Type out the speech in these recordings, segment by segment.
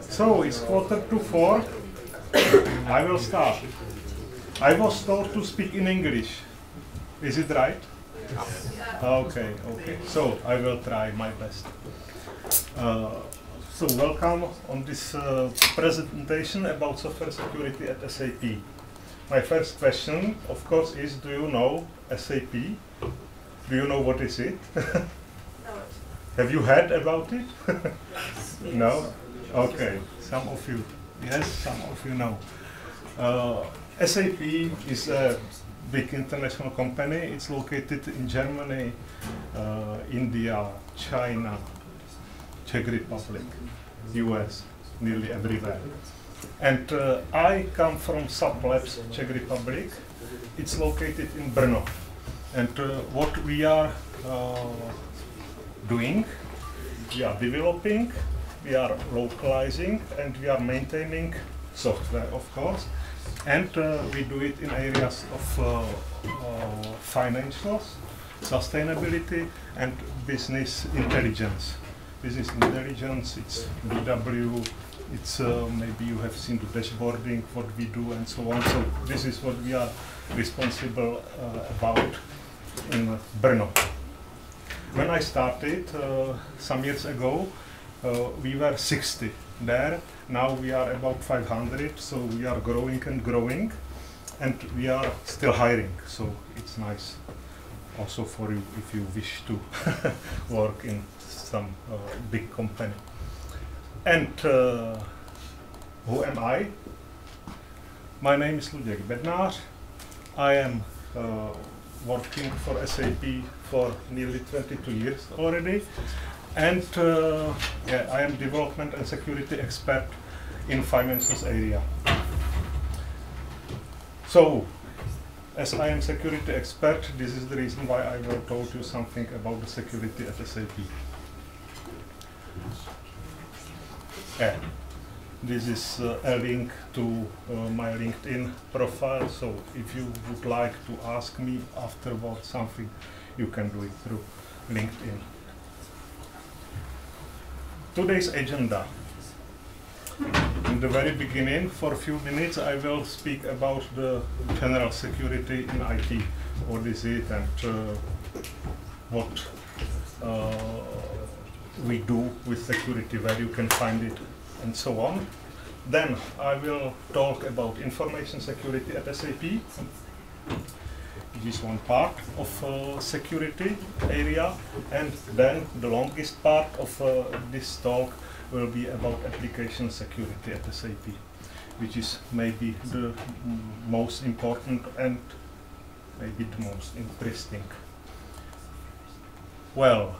So it's 3:45. I will start. I was told to speak in English. Is it right? Okay, okay. So I will try my best. So welcome on this presentation about software security at SAP. My first question, of course, is: do you know SAP? Do you know what is it? Have you heard about it? No? Okay, some of you. Yes, some of you know. SAP is a big international company. It's located in Germany, India, China, Czech Republic, US, nearly everywhere. And I come from Sublabs, Czech Republic. It's located in Brno. And what we are doing, we are developing, we are localizing, and we are maintaining software, of course. And we do it in areas of financials, sustainability, and business intelligence. Business intelligence, it's BW, it's maybe you have seen the dashboarding, what we do, and so on. So this is what we are responsible about in Brno. When I started some years ago, we were 60 there. Now we are about 500, so we are growing and growing, and we are still hiring. So it's nice also for you if you wish to work in some big company. And who am I? My name is Luděk Bednarcz. I am working for SAP for nearly 22 years already. And yeah, I am development and security expert in financials area. So, as I am security expert, this is the reason why I will told you something about the security at SAP. Yeah. This is a link to my LinkedIn profile, so if you would like to ask me afterwards something, you can do it through LinkedIn. Today's agenda. In the very beginning, for a few minutes, I will speak about the general security in IT. What is it and what we do with security, where you can find it, and so on. Then I will talk about information security at SAP. This is one part of security area, and then the longest part of this talk will be about application security at SAP, which is maybe the most important and maybe the most interesting. Well,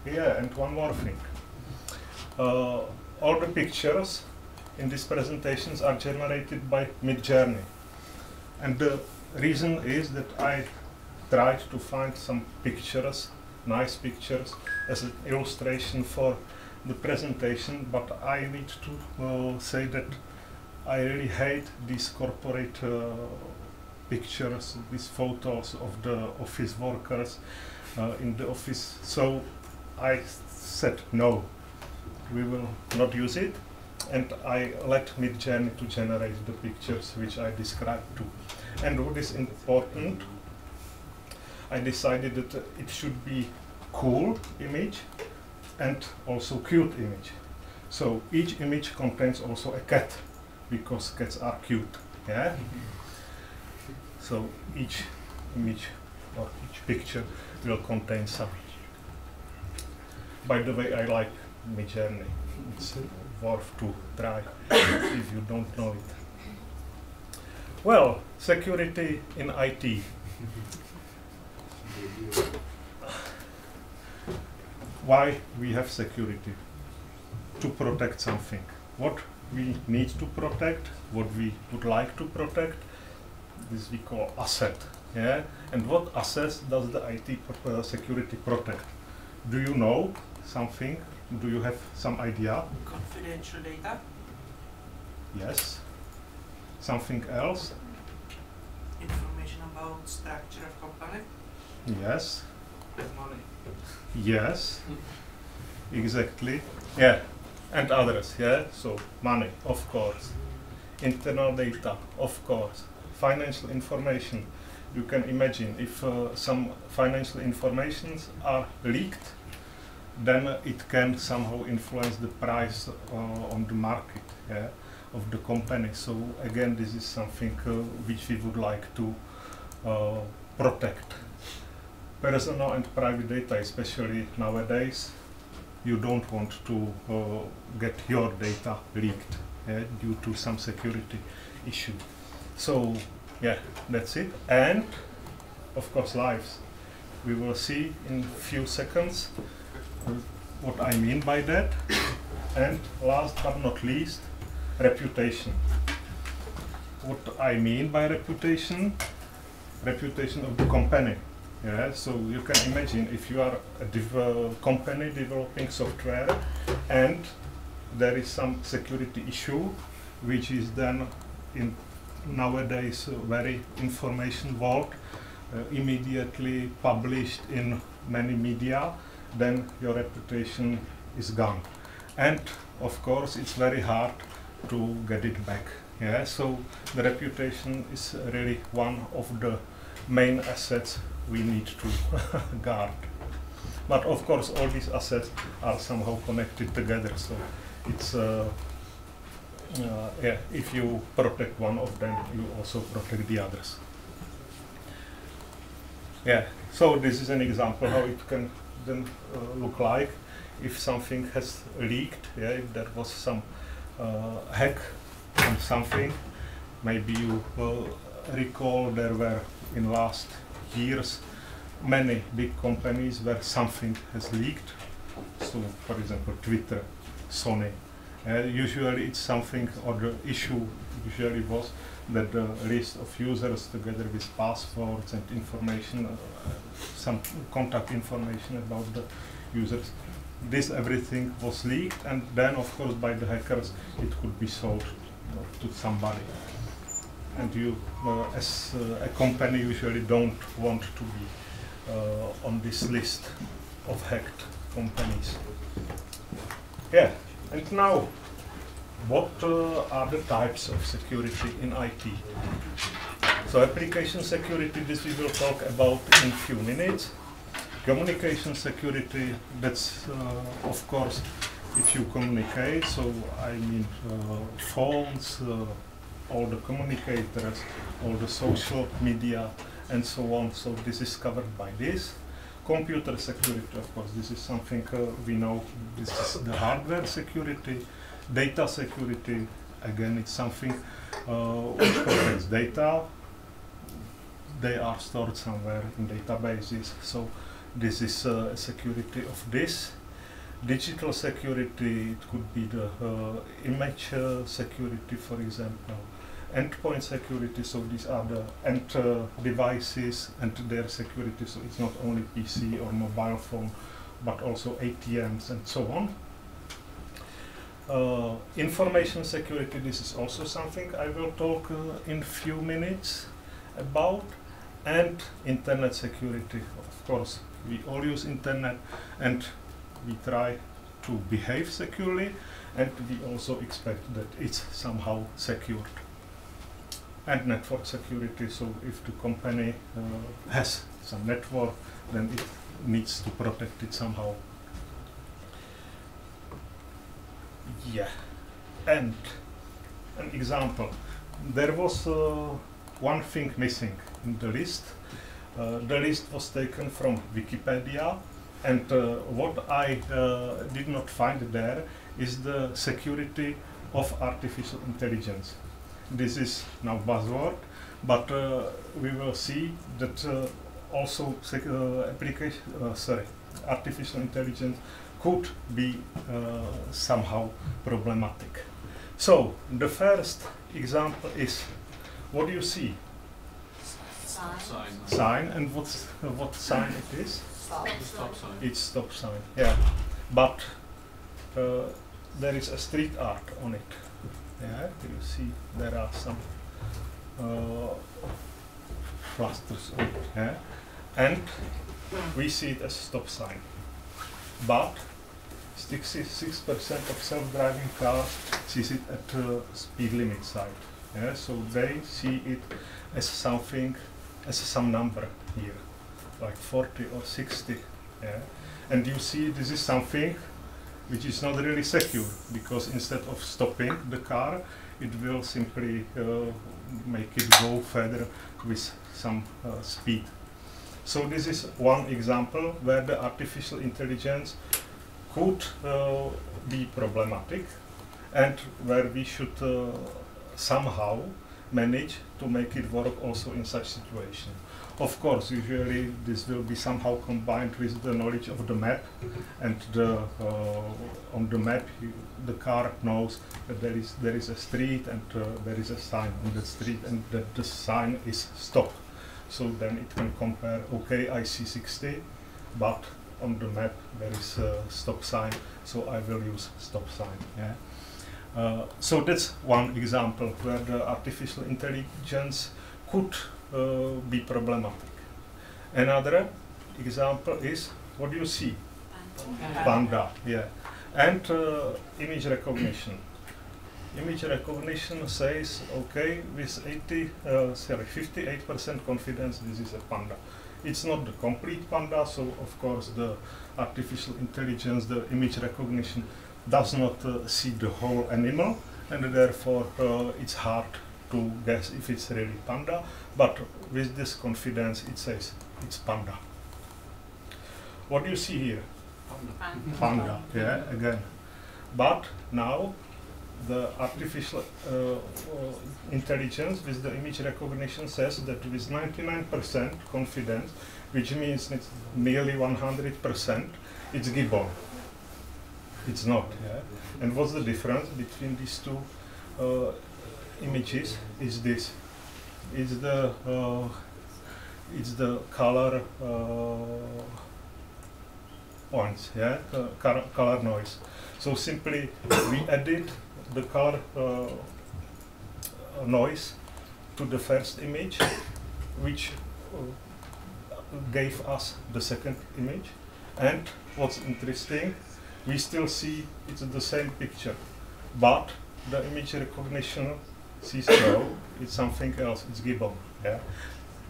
yeah, and one more thing. All the pictures in these presentations are generated by Midjourney. And the reason is that I tried to find some pictures, nice pictures, as an illustration for the presentation, but I need to say that I really hate these corporate pictures, these photos of the office workers in the office. So I said no, we will not use it, and I let Midjourney to generate the pictures which I described too. And what is important, I decided that it should be cool image and also cute image. So each image contains also a cat, because cats are cute, yeah? So each image or each picture will contain some. By the way, I like Midjourney. It's worth to try if you don't know it. Well, security in IT. Why we have security? To protect something. What we need to protect, what we would like to protect, this we call asset. Yeah? And what assets does the IT security protect? Do you know something? Do you have some idea? Confidential data. Yes. Something else? Information about structure of company. Yes. Money. Yes. Exactly. Yeah. and others, yeah? So money, of course. Internal data, of course. Financial information. You can imagine if some financial informations are leaked, then it can somehow influence the price on the market, yeah, of the company. So again, this is something which we would like to protect. Personal and private data, especially nowadays, you don't want to get your data leaked, yeah, due to some security issue. So yeah, that's it. And of course, lives. We will see in few seconds what I mean by that. And last but not least, reputation. What I mean by reputation of the company. Yeah, so you can imagine if you are a company developing software and there is some security issue which is then in nowadays very information vault, immediately published in many media, then your reputation is gone. And of course it's very hard to get it back. Yeah, so the reputation is really one of the main assets we need to guard. But of course all these assets are somehow connected together, so it's yeah, if you protect one of them, you also protect the others. Yeah, so this is an example how it can then look like if something has leaked, yeah, if there was some hack on something. Maybe you recall there were in last years many big companies where something has leaked. So for example Twitter, Sony. Usually it's something, or the issue usually was that the list of users together with passwords and information, some contact information about the users, this everything was leaked, and then of course by the hackers it could be sold to somebody. And you, as a company, usually don't want to be on this list of hacked companies. Yeah, and now, what are the types of security in IT? So application security, this we will talk about in a few minutes. Communication security, that's of course if you communicate, so I mean phones, all the communicators, all the social media and so on, so this is covered by this. Computer security, of course, this is something we know, this is the hardware security. Data security, again, it's something which protects data. They are stored somewhere in databases, so this is security of this. Digital security, it could be the image security, for example. Endpoint security, so these are the end devices and their security, so it's not only PC or mobile phone, but also ATMs and so on. Information security, this is also something I will talk in few minutes about. And internet security, of course, we all use internet and we try to behave securely, and we also expect that it's somehow secured. And network security, so if the company has some network, then it needs to protect it somehow. Yeah, and an example. There was one thing missing in the list. The list was taken from Wikipedia, and what I did not find there is the security of artificial intelligence. This is now buzzword, but we will see that also artificial intelligence could be somehow problematic. So the first example is, what do you see? Sign. Sign, and what sign it is? Stop sign. It's stop sign, yeah. But there is a street art on it. Yeah, you see there are some clusters on it, yeah? And we see it as stop sign. But 66% of self-driving cars sees it at speed limit side. Yeah? So they see it as something, as some number here, like 40 or 60. Yeah? And you see this is something which is not really secure, because instead of stopping the car, it will simply make it go further with some speed. So this is one example where the artificial intelligence could be problematic, and where we should somehow manage to make it work also in such situation. Of course, usually this will be somehow combined with the knowledge of the map, and on the map the car knows that there is a street, and there is a sign on the street, and that the sign is stop. So then it can compare, okay, I see 60, but on the map there is a stop sign, so I will use stop sign. Yeah? So that's one example where the artificial intelligence could be problematic. Another example is, what do you see? Panda, yeah. And image recognition. Image recognition says, okay, with 58% confidence this is a panda. It's not the complete panda, so of course the artificial intelligence, the image recognition does not see the whole animal, and therefore it's hard to guess if it's really panda, but with this confidence it says it's panda. What do you see here? Panda, yeah, again. But now the artificial intelligence with the image recognition says that with 99% confidence, which means it's nearly 100%, it's gibbon. It's not. Yeah? And what's the difference between these two images? Is this? It's the color points, yeah, color noise. So simply we added the color noise to the first image, which gave us the second image. And what's interesting, we still see it's the same picture, but the image recognition sees no, it's something else, it's gibbon. Yeah?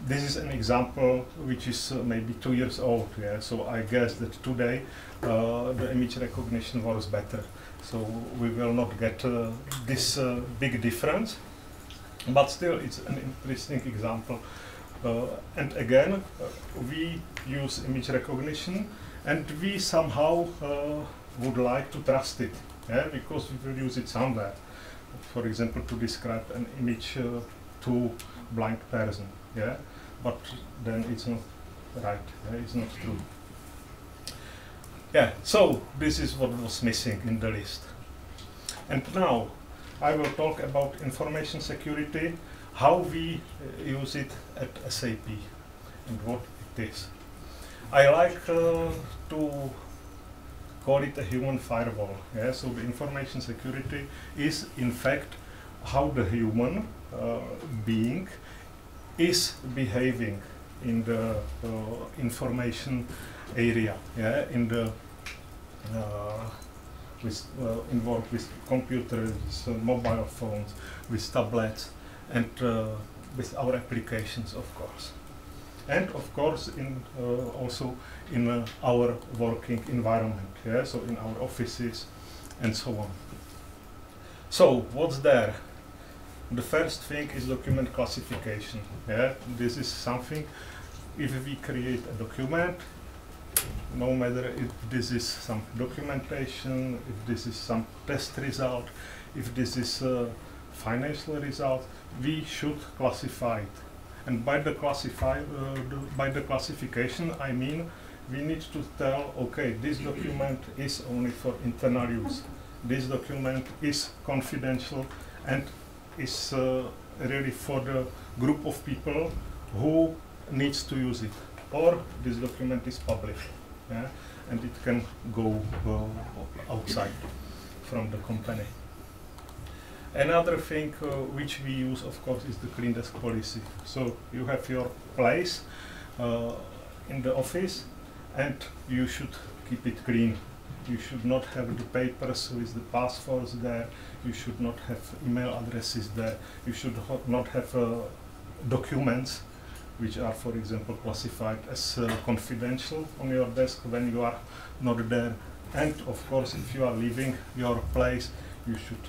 This is an example which is maybe 2 years old, yeah? So I guess that today the image recognition works better. So we will not get this big difference, but still it's an interesting example. And again, we use image recognition, and we somehow would like to trust it, yeah? Because we will use it somewhere. For example, to describe an image to blind person, yeah, but then it's not right, yeah? It's not true. Yeah, so this is what was missing in the list. And now I will talk about information security, how we use it at SAP, and what it is. I like to call it a human firewall. Yeah? So the information security is in fact how the human being is behaving in the information area, yeah? In the involved with computers, mobile phones, with tablets, and with our applications, of course. And of course, also in our working environment, yeah? So in our offices and so on. So what's there? The first thing is document classification. Yeah? This is something, if we create a document, no matter if this is some documentation, if this is some test result, if this is a financial result, we should classify it. And by the classification, I mean we need to tell, okay, this document is only for internal use. This document is confidential and is really for the group of people who needs to use it. Or this document is published, yeah? And it can go outside from the company. Another thing which we use, of course, is the clean desk policy. So you have your place in the office, and you should keep it clean. You should not have the papers with the passwords there. You should not have email addresses there. You should not have documents which are, for example, classified as confidential on your desk when you are not there. And of course, if you are leaving your place, you should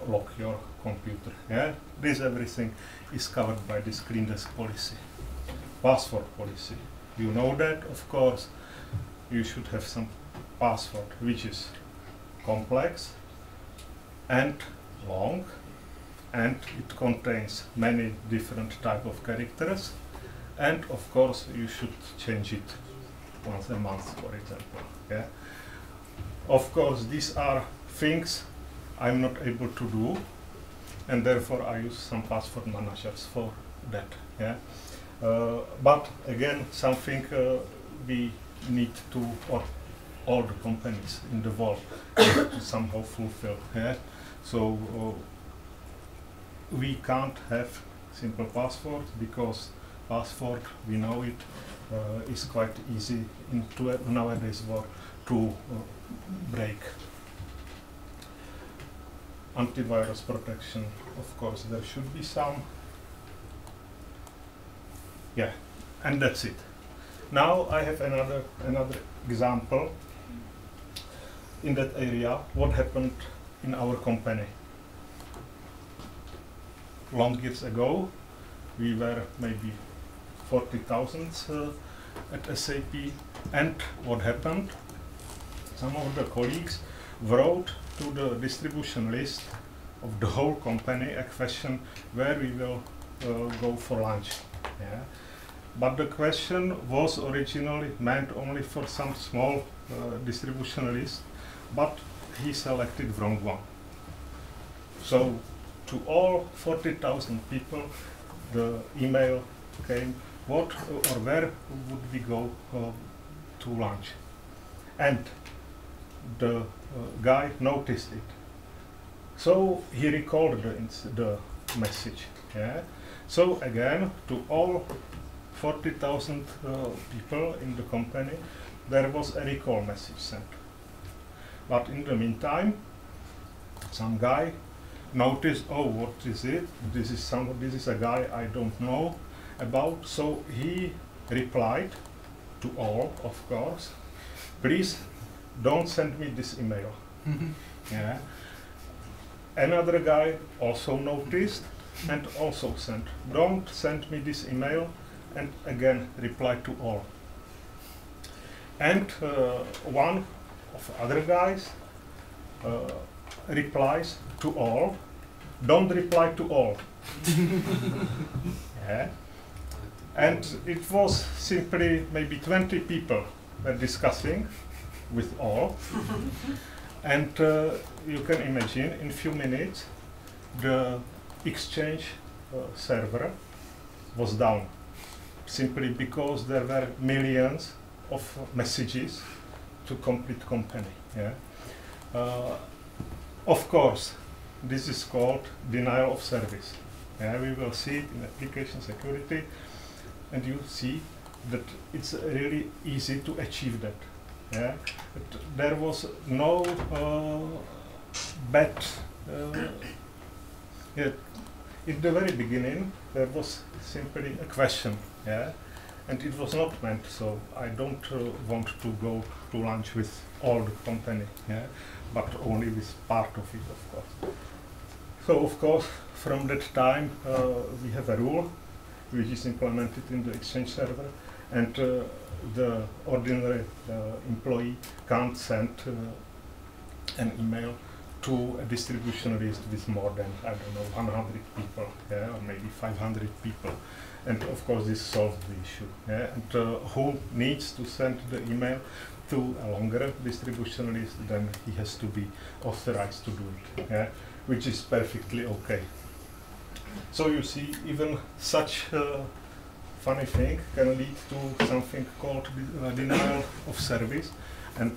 lock your computer. Yeah? This everything is covered by this clean desk policy. Password policy. You know that, of course. You should have some password which is complex and long, and it contains many different type of characters, and of course you should change it once a month, for example. Yeah. Of course, these are things I'm not able to do, and therefore I use some password managers for that. Yeah. But again, something we need to, or all the companies in the world to somehow fulfill. Yeah? So we can't have simple password, because password, we know it, is quite easy in nowadays world to break. Antivirus protection, of course, there should be some. Yeah, and that's it. Now I have another example in that area, what happened in our company. Long years ago, we were maybe 40,000 at SAP, and what happened? Some of the colleagues wrote to the distribution list of the whole company a question where we will go for lunch. Yeah? But the question was originally meant only for some small distribution list, but he selected the wrong one. So to all 40,000 people, the email came, what or where would we go to lunch? And the guy noticed it. So he recalled the message. Yeah? So again, to all 40,000 people in the company, there was a recall message sent. But in the meantime, some guy noticed, oh, what is it? This is a guy I don't know about. So he replied to all, of course, please don't send me this email. Yeah. Another guy also noticed and also sent, don't send me this email, and again replied to all. And one of other guys replies to all, don't reply to all. Yeah. And it was simply maybe 20 people were discussing with all. And you can imagine, in few minutes, the Exchange server was down, simply because there were millions of messages to complete company. Yeah? Of course, this is called denial of service. Yeah? We will see it in application security, and you see that it's really easy to achieve that. Yeah? There was no bad. Yeah. In the very beginning, there was simply a question, yeah, and it was not meant. So I don't want to go to lunch with all the company, yeah, but only with part of it, of course. So of course, from that time, we have a rule which is implemented in the Exchange server, and the ordinary employee can't send an email to a distribution list with more than, I don't know, 100 people, yeah, or maybe 500 people. And of course this solved the issue. Yeah? And who needs to send the email to a longer distribution list, then he has to be authorized to do it, yeah? Which is perfectly okay. So you see, even such a funny thing can lead to something called denial of service. And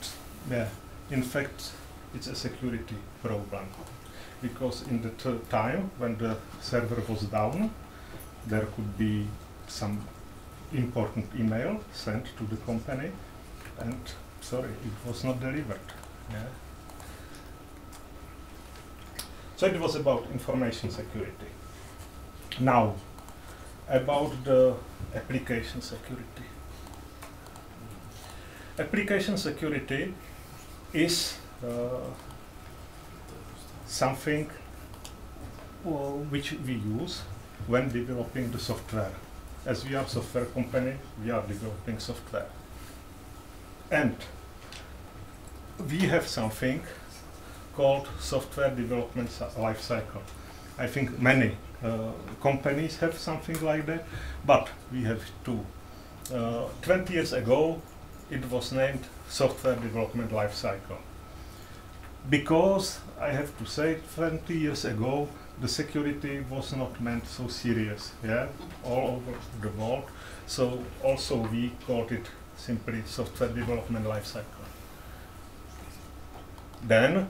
yeah, in fact, it's a security problem, because in the time when the server was down, there could be some important email sent to the company, and sorry, it was not delivered. Yeah. So it was about information security. Now, about the application security. Application security is something which we use when developing the software. As we are a software company, we are developing software. And we have something called software development life cycle. I think many companies have something like that, but we have two. 20 years ago, it was named software development life cycle. Because I have to say, 20 years ago, the security was not meant so serious, yeah, all over the world. So also we called it simply software development life cycle. Then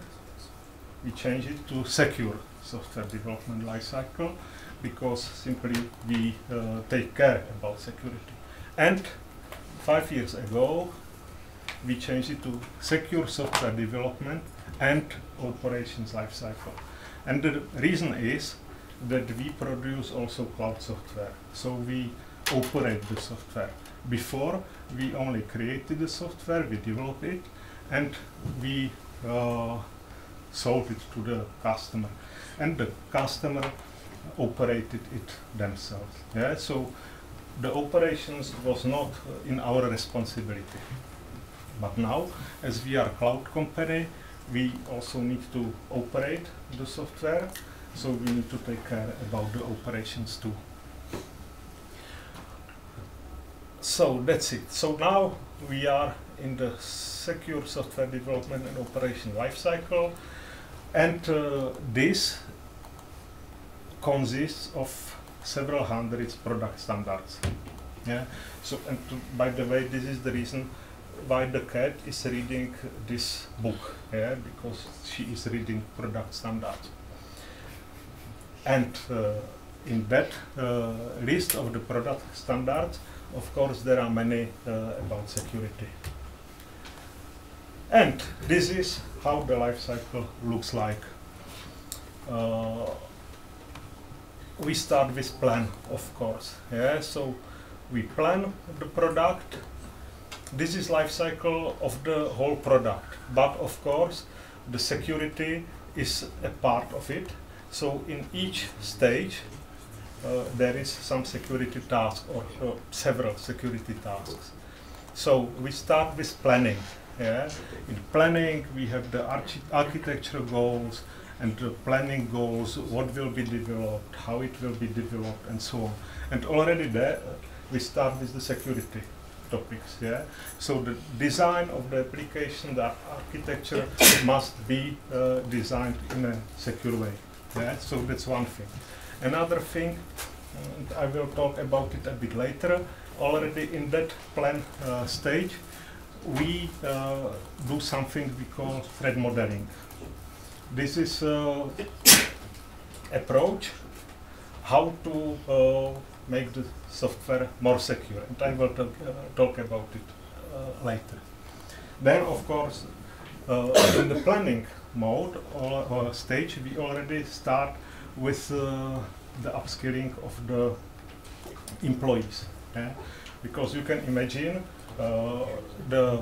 we changed it to secure software development life cycle because simply we take care about security. And 5 years ago, we changed it to secure software development and operations life cycle. And the reason is that we produce also cloud software. So we operate the software. Before, we only created the software, we developed it, and we sold it to the customer. And the customer operated it themselves. Yeah? So the operations was not in our responsibility. But now, as we are a cloud company, we also need to operate the software, so we need to take care about the operations too. So that's it. So now we are in the secure software development and operation lifecycle, and this consists of several hundreds product standards. Yeah. So, and by the way, this is the reason why the cat is reading this book, yeah, because she is reading product standards. And in that list of the product standards, of course, there are many about security. And this is how the life cycle looks like. We start with plan, of course. Yeah, so we plan the product. This is life cycle of the whole product, but of course the security is a part of it. So in each stage there is some security task or several security tasks. So we start with planning. Yeah? In planning we have the architecture goals, and the planning goals, what will be developed, how it will be developed, and so on. And already there we start with the security topics. Yeah. So the design of the application, the architecture must be designed in a secure way. Yeah. So that's one thing. Another thing, and I will talk about it a bit later. Already in that plan stage, we do something we call threat modeling. This is approach how to make the software more secure, and I will talk about it later. Then, of course, in the planning mode or stage, we already start with the upskilling of the employees. Yeah? Because you can imagine the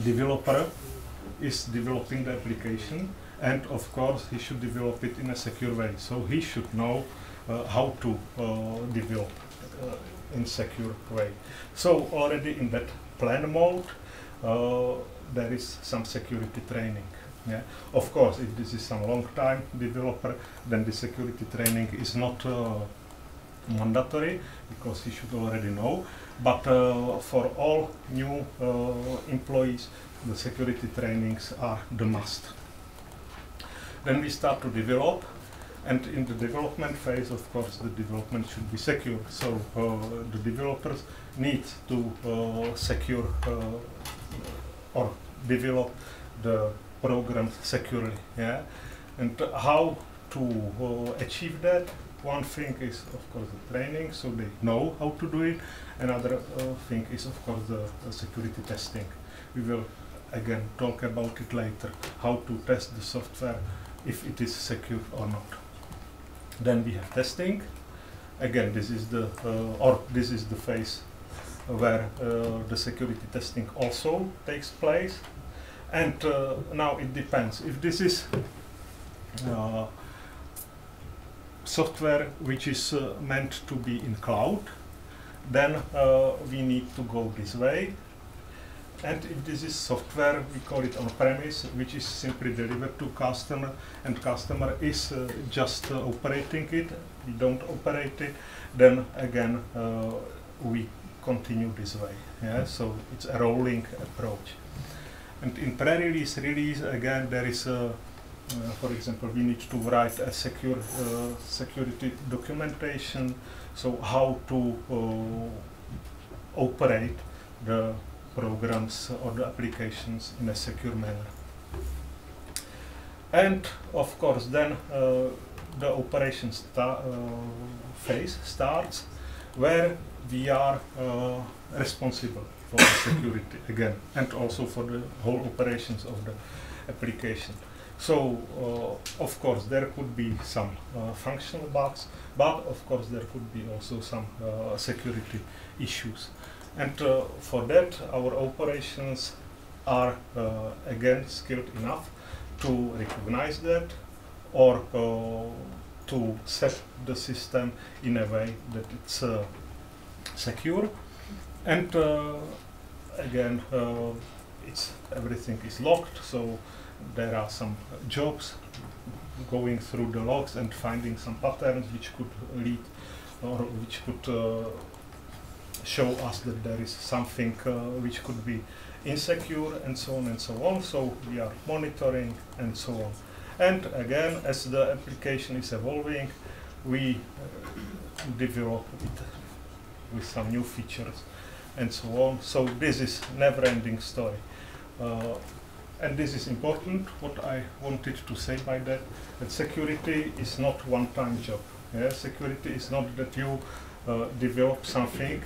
developer is developing the application, and of course he should develop it in a secure way. So he should know how to develop in secure way. So already in that plan mode, there is some security training. Yeah? Of course, if this is some long time developer, then the security training is not mandatory, because he should already know. But for all new employees, the security trainings are the must. Then we start to develop. And in the development phase, of course, the development should be secure. So the developers need to secure or develop the program securely. Yeah? And how to achieve that? One thing is, of course, the training, so they know how to do it. Another thing is, of course, the security testing. we will again talk about it later, how to test the software if it is secure or not. Then we have testing. Again, this is the phase where the security testing also takes place. And now it depends. If this is software which is meant to be in cloud, then we need to go this way. And if this is software, we call it on-premise, which is simply delivered to customer, and customer is just operating it, we don't operate it, then again we continue this way. Yeah? So it's a rolling approach. And in pre-release, release, again there is for example, we need to write a security documentation, so how to operate the programs or the applications in a secure manner. And of course then the operation phase starts, where we are responsible for the security again, and also for the whole operations of the application. So of course there could be some functional bugs, but of course there could be also some security issues. And for that, our operations are again skilled enough to recognize that, or to set the system in a way that it's secure. And again, everything is logged, so there are some jobs going through the logs and finding some patterns which could lead, or which could show us that there is something which could be insecure, and so on and so on. So we are monitoring and so on. And again, as the application is evolving, we develop it with some new features and so on. So this is never-ending story. And this is important, what I wanted to say by that security is not one-time job. Yeah? Security is not that you develop something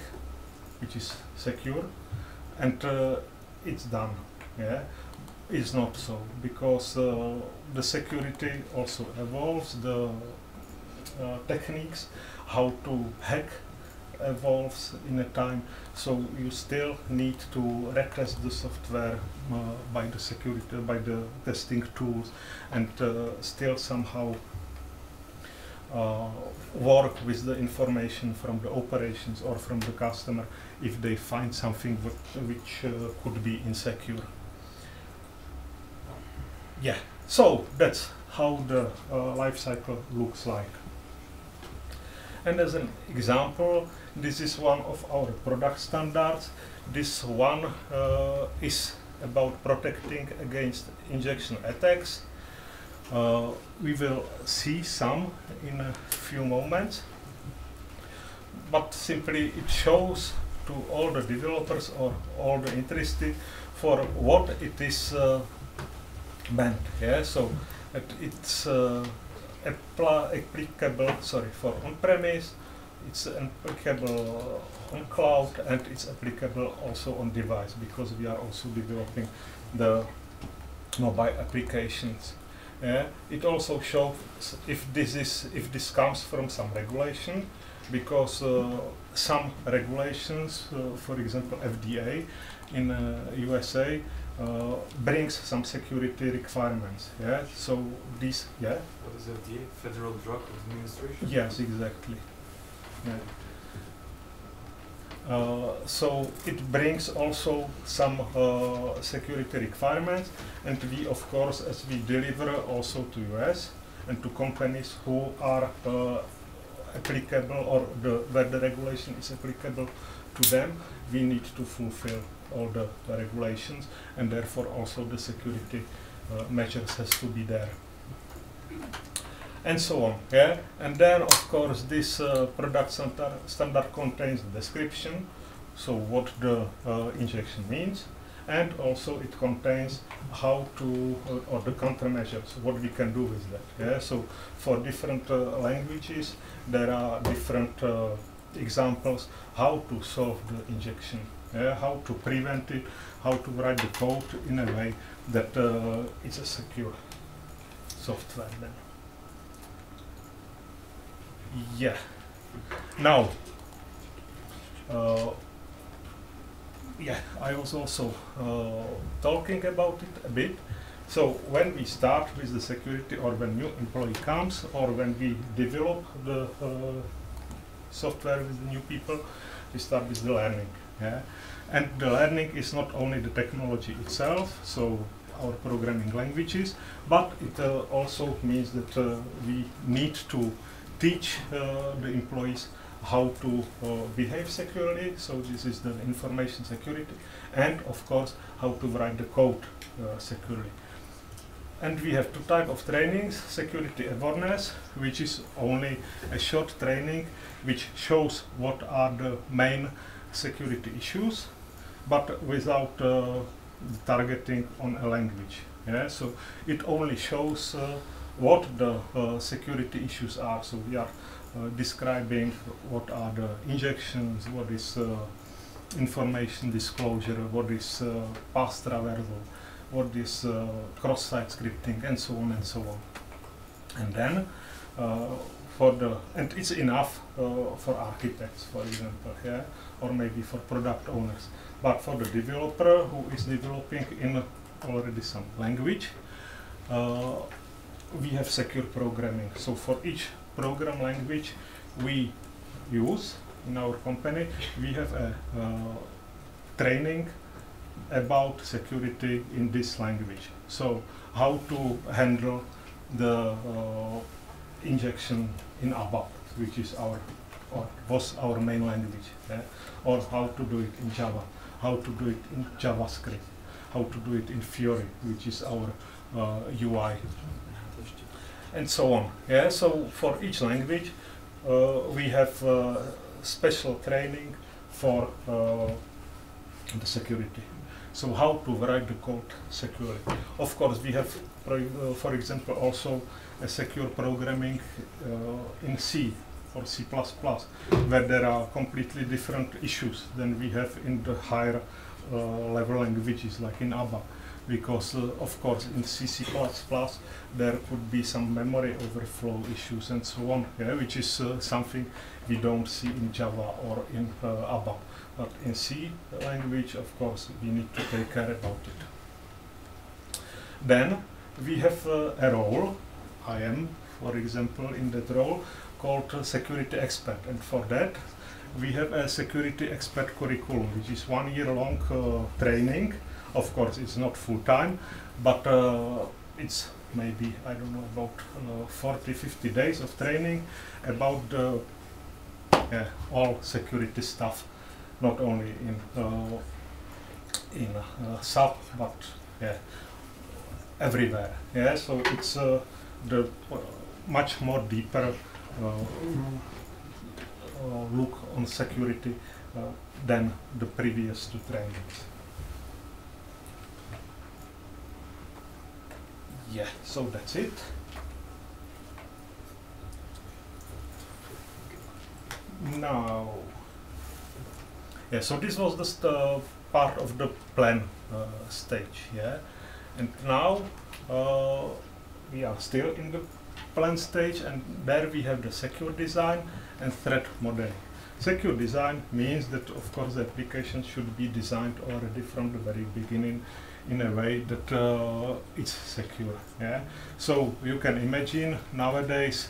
which is secure and it's done. Yeah? It's not so, because the security also evolves, the techniques, how to hack evolves in a time, so you still need to retest the software by the security, by the testing tools, and still somehow work with the information from the operations or from the customer if they find something which could be insecure. Yeah, so that's how the life cycle looks like. And as an example, this is one of our product standards. This one is about protecting against injection attacks. We will see some in a few moments, but simply it shows to all the developers or all the interested for what it is meant. Yeah? So it's applicable, for on-premise, it's applicable on cloud, and it's applicable also on device, because we are also developing the mobile applications. It also shows if this comes from some regulation, because some regulations, for example FDA in USA, brings some security requirements. Yeah, so these. Yeah. What is FDA? Federal Drug Administration. Yes, exactly. Yeah. So it brings also some security requirements, and we, of course, as we deliver also to US and to companies who are applicable, or where the regulation is applicable to them, we need to fulfill all the regulations, and therefore also the security measures has to be there. And so on. Yeah? And then, of course, this product standard contains the description, so what the injection means, and also it contains how to, or the countermeasures, what we can do with that. Yeah? So for different languages, there are different examples how to solve the injection how to prevent it, how to write the code in a way that it's a secure software then. Yeah. Now, yeah, I was also talking about it a bit. So when we start with the security, or when new employee comes, or when we develop the software with the new people, we start with the learning. Yeah? And the learning is not only the technology itself, so our programming languages, but it also means that we need to teach the employees how to behave securely, so this is the information security, and of course how to write the code securely. And we have two types of trainings: security awareness, which is only a short training which shows what are the main security issues, but without targeting on a language. Yeah? So it only shows what the security issues are. So we are describing what are the injections, what is information disclosure, what is path traversal, what is cross-site scripting, and so on and so on. And then and it's enough for architects, for example, yeah, or maybe for product owners. But for the developer who is developing in already some language, we have secure programming. So for each program language we use in our company, we have a training about security in this language. So how to handle the injection in ABAP, which is was our main language, yeah? Or how to do it in Java, how to do it in JavaScript, how to do it in Fiori, which is our UI, and so on. Yeah, so for each language we have special training for the security. So how to write the code securely. Of course, we have, for example, also a secure programming in C or C++, where there are completely different issues than we have in the higher level languages like in ABAP. Because of course in C++ there could be some memory overflow issues and so on, yeah, which is something we don't see in Java or in ABAP. But in C language, of course, we need to take care about it. Then we have a role. I am, for example, in that role called security expert, and for that we have a security expert curriculum, which is 1 year long training. Of course, it's not full time, but it's maybe, I don't know, about 40-50 days of training about all security stuff, not only in SAP, but everywhere. Yeah, so it's the much more deeper look on security than the previous two trainings. Yeah, so that's it. Now, yeah, so this was just part of the plan stage, yeah, and now we are still in the plan stage, and there we have the secure design and threat modeling. Secure design means that, of course, the application should be designed already from the very beginning in a way that it's secure. Yeah. So you can imagine nowadays,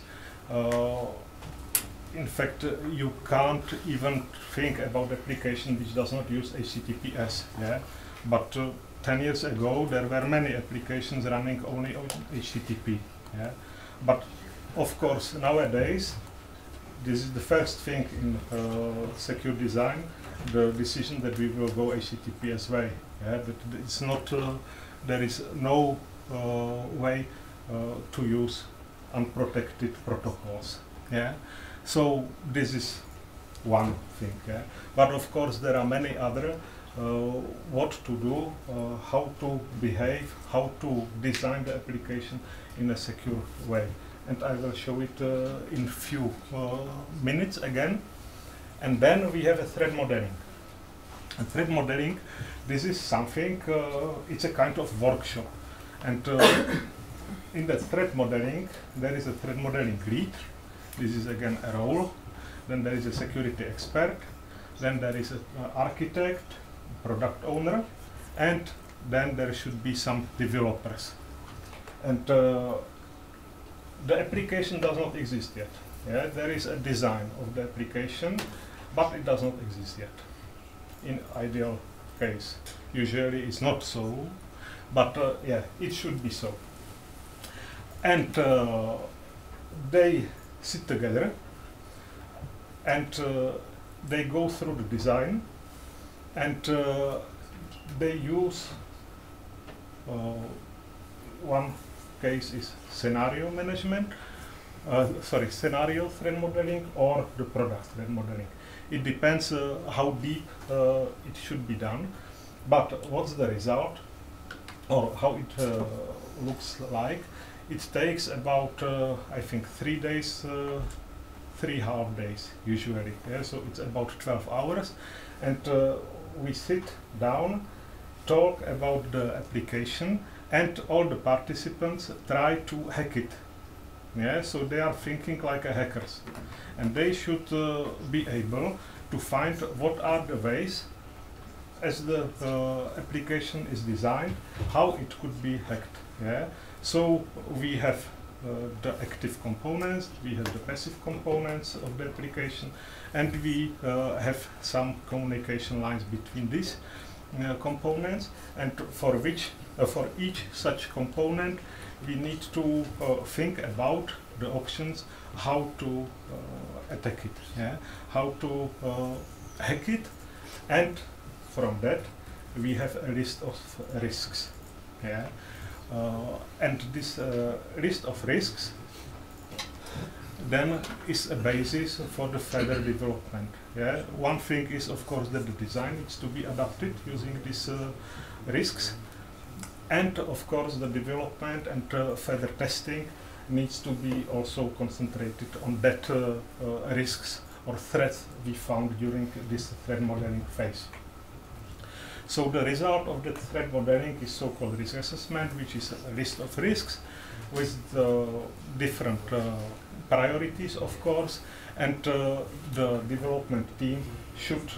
in fact, you can't even think about application which does not use HTTPS. Yeah. But 10 years ago, there were many applications running only on HTTP. Yeah. But of course, nowadays, this is the first thing in secure design, the decision that we will go HTTPS way. Yeah, but it's not. There is no way to use unprotected protocols. Yeah, so this is one thing. Yeah, but of course there are many other. What to do, how to behave, how to design the application in a secure way, and I will show it in few minutes again. And then we have a threat modeling. And threat modeling, this is something, it's a kind of workshop. And in that threat modeling, there is a threat modeling lead. This is again a role. Then there is a security expert. Then there is an architect, product owner, and then there should be some developers. And the application does not exist yet. Yeah, there is a design of the application, but it does not exist yet. In ideal case, usually it's not so, but yeah, it should be so. And they sit together and they go through the design, and they use one case is scenario management, scenario threat modeling or the product threat modeling. It depends how deep it should be done, but what's the result or how it looks like. It takes about I think 3 days, 3.5 days usually. Yeah? So it's about 12 hours, and we sit down, talk about the application, and all the participants try to hack it. Yeah, so they are thinking like a hackers, and they should be able to find what are the ways, as the application is designed, how it could be hacked. Yeah, so we have the active components, we have the passive components of the application, and we have some communication lines between these components, and for each such component we need to think about the options, how to attack it, yeah? How to hack it, and from that we have a list of risks. Yeah? And this list of risks then is a basis for the further development. Yeah? One thing is, of course, that the design needs to be adapted using these risks, and of course the development and further testing needs to be also concentrated on that risks or threats we found during this threat modeling phase. So the result of the threat modeling is so-called risk assessment, which is a list of risks with different priorities, of course, and the development team should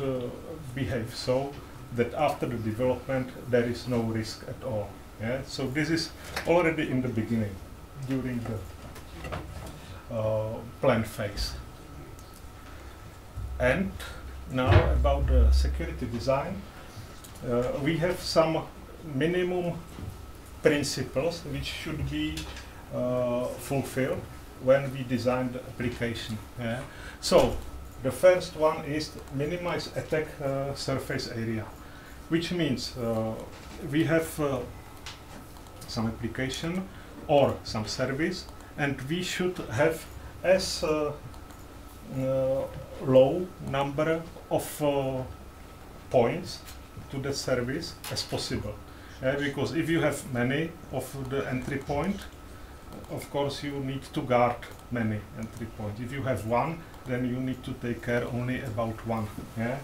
behave so that after the development there is no risk at all. Yeah? So this is already in the beginning, during the plan phase. And now about the security design. We have some minimum principles which should be fulfilled when we design the application. Yeah? So the first one is minimize attack surface area, which means we have some application or some service, and we should have as low number of points to the service as possible. Because if you have many of the entry point, of course you need to guard many entry points. If you have one, then you need to take care only about one. Yeah?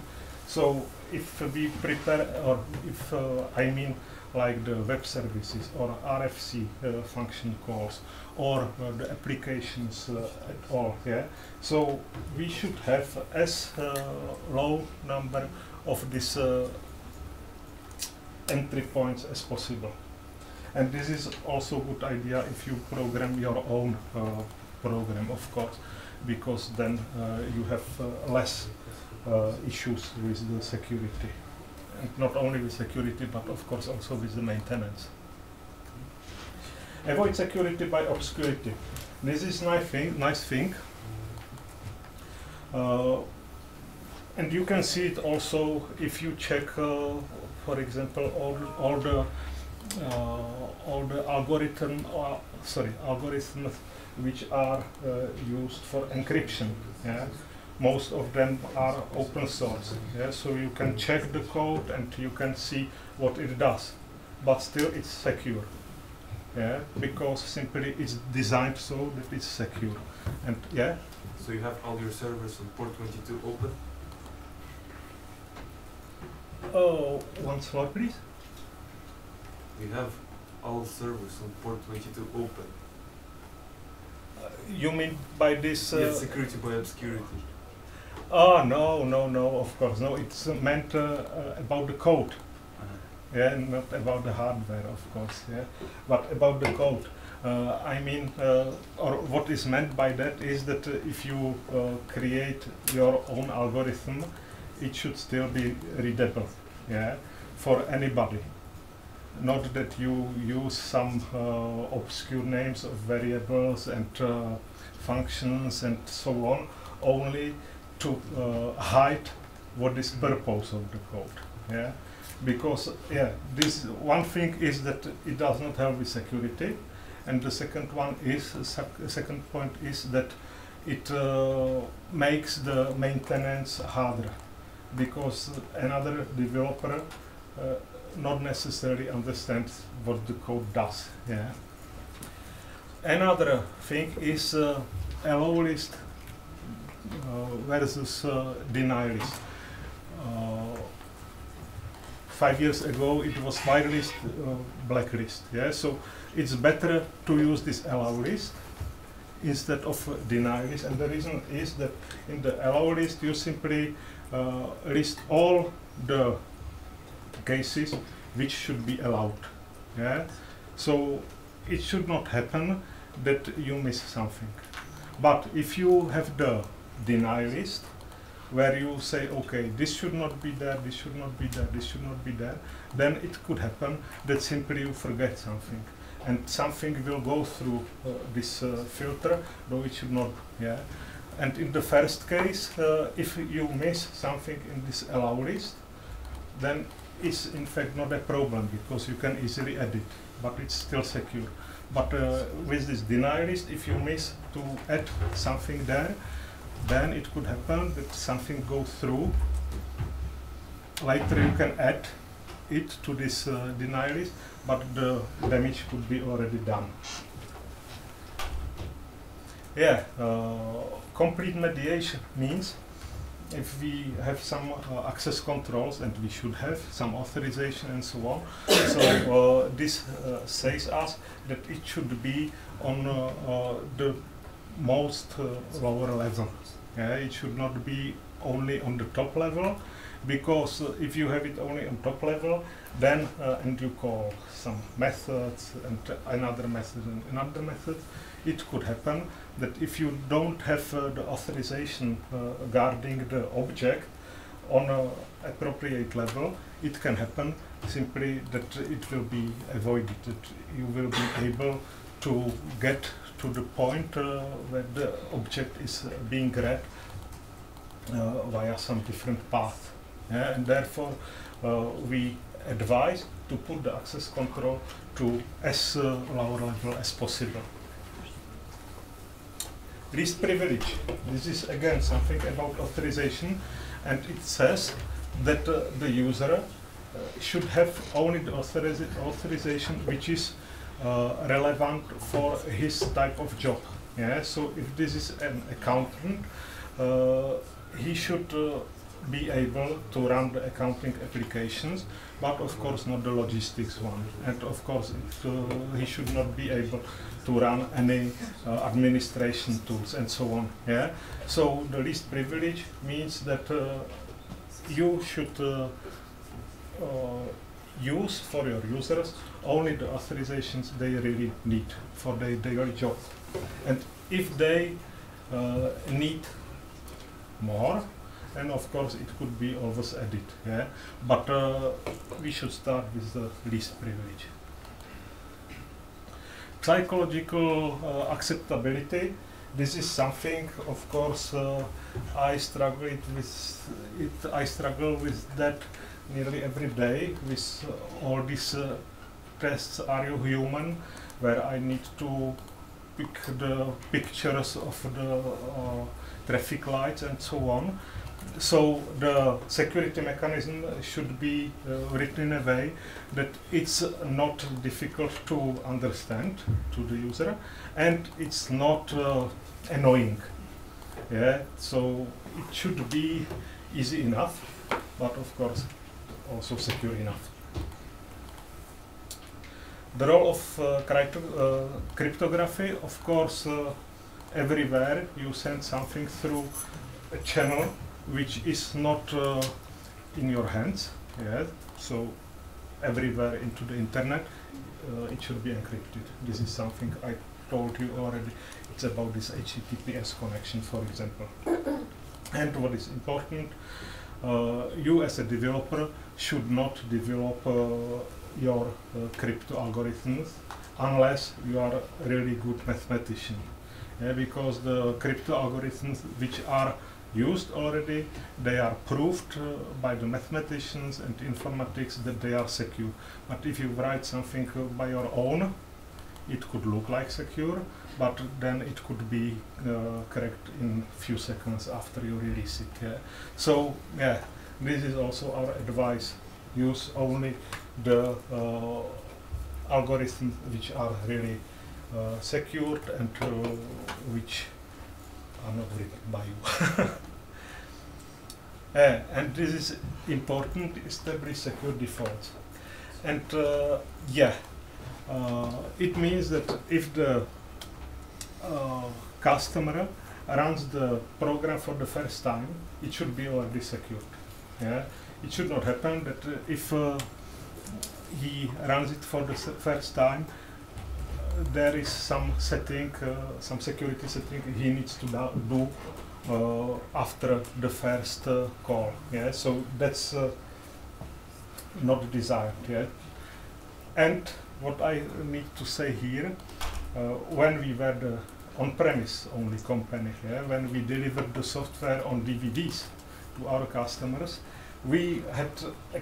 So if we prepare, or if I mean like the web services or RFC function calls or the applications at all, yeah? So we should have as low number of this entry points as possible. And this is also a good idea if you program your own program, of course, because then you have less issues with the security. And not only with security, but of course also with the maintenance. Avoid security by obscurity. This is nice thing. And you can see it also if you check, for example, all the algorithms which are used for encryption. Yeah? Most of them are open source. Yeah? So you can check the code and you can see what it does, but still it's secure. Yeah? Because simply it's designed so that it's secure. And yeah. So you have all your servers on port 22 open? Once more, please. We have all servers on port 22 open. You mean by this? Yes, security by obscurity. Oh, no, of course. No, it's meant about the code. Yeah, not about the hardware, of course, yeah, but about the code. I mean, or what is meant by that is that if you create your own algorithm, it should still be readable, yeah, for anybody. Not that you use some obscure names of variables and functions and so on, only to hide what is purpose of the code, yeah. Because this one thing is that it does not help with security, and the second one is second point is that it makes the maintenance harder, because another developer not necessarily understands what the code does. Yeah. Another thing is allow list versus deny list. 5 years ago it was whitelist, blacklist. Yeah, so it's better to use this allow list instead of deny list, and the reason is that in the allow list you simply list all the cases which should be allowed. Yeah, so it should not happen that you miss something. But if you have the deny list, where you say, okay, this should not be there, this should not be there, this should not be there, then it could happen that simply you forget something, and something will go through this filter, though it should not. Yeah, and in the first case, if you miss something in this allow list, then it's in fact not a problem, because you can easily edit, but it's still secure. But with this deny list, if you miss to add something there, then it could happen that something goes through. Later you can add it to this deny list, but the damage could be already done. Yeah, complete mediation means if we have some access controls, and we should have some authorization and so on, so this says us that it should be on the most lower level. Yeah, it should not be only on the top level, because if you have it only on top level, then and you call some methods and another method and another method, it could happen that if you don't have the authorization guarding the object on an appropriate level, it can happen simply that it will be avoided, that you will be able to get to the point where the object is being read via some different path. Yeah, and therefore we advise to put the access control to as lower level as possible. Least privilege. This is again something about authorization, and it says that the user should have only the authorization which is relevant for his type of job. Yeah, so if this is an accountant, he should be able to run the accounting applications, but of course not the logistics one. And of course he should not be able to run any administration tools and so on. Yeah. So the least privilege means that you should use for your users only the authorizations they really need for their daily job. And if they need more, and of course it could be always added, yeah. But we should start with the least privilege. Psychological acceptability. This is something, of course, I struggle with that nearly every day with all these tests. Are you human? Where I need to pick the pictures of the traffic lights and so on. So the security mechanism should be written in a way that it's not difficult to understand to the user, and it's not annoying. Yeah, so it should be easy enough, but of course also secure enough. The role of cryptography, of course, everywhere you send something through a channel which is not in your hands. Yeah? So everywhere into the internet, it should be encrypted. This is something I told you already. It's about this HTTPS connection, for example. And what is important, you as a developer should not develop your crypto algorithms unless you are a really good mathematician. Yeah, because the crypto algorithms which are used already, they are proved by the mathematicians and informatics that they are secure. But if you write something by your own, it could look like secure, but then it could be correct in few seconds after you release it. Yeah? So yeah, this is also our advice. Use only the algorithms which are really secured and which are not written by you. And this is important, establish secure defaults. And it means that if the customer runs the program for the first time, it should be already secured. Yeah? It should not happen that if he runs it for the first time, there is some setting, some security setting he needs to do after the first call. Yeah? So that's not desired. Yeah? And what I need to say here, when we were the on-premise only company, yeah, when we delivered the software on DVDs to our customers, we had a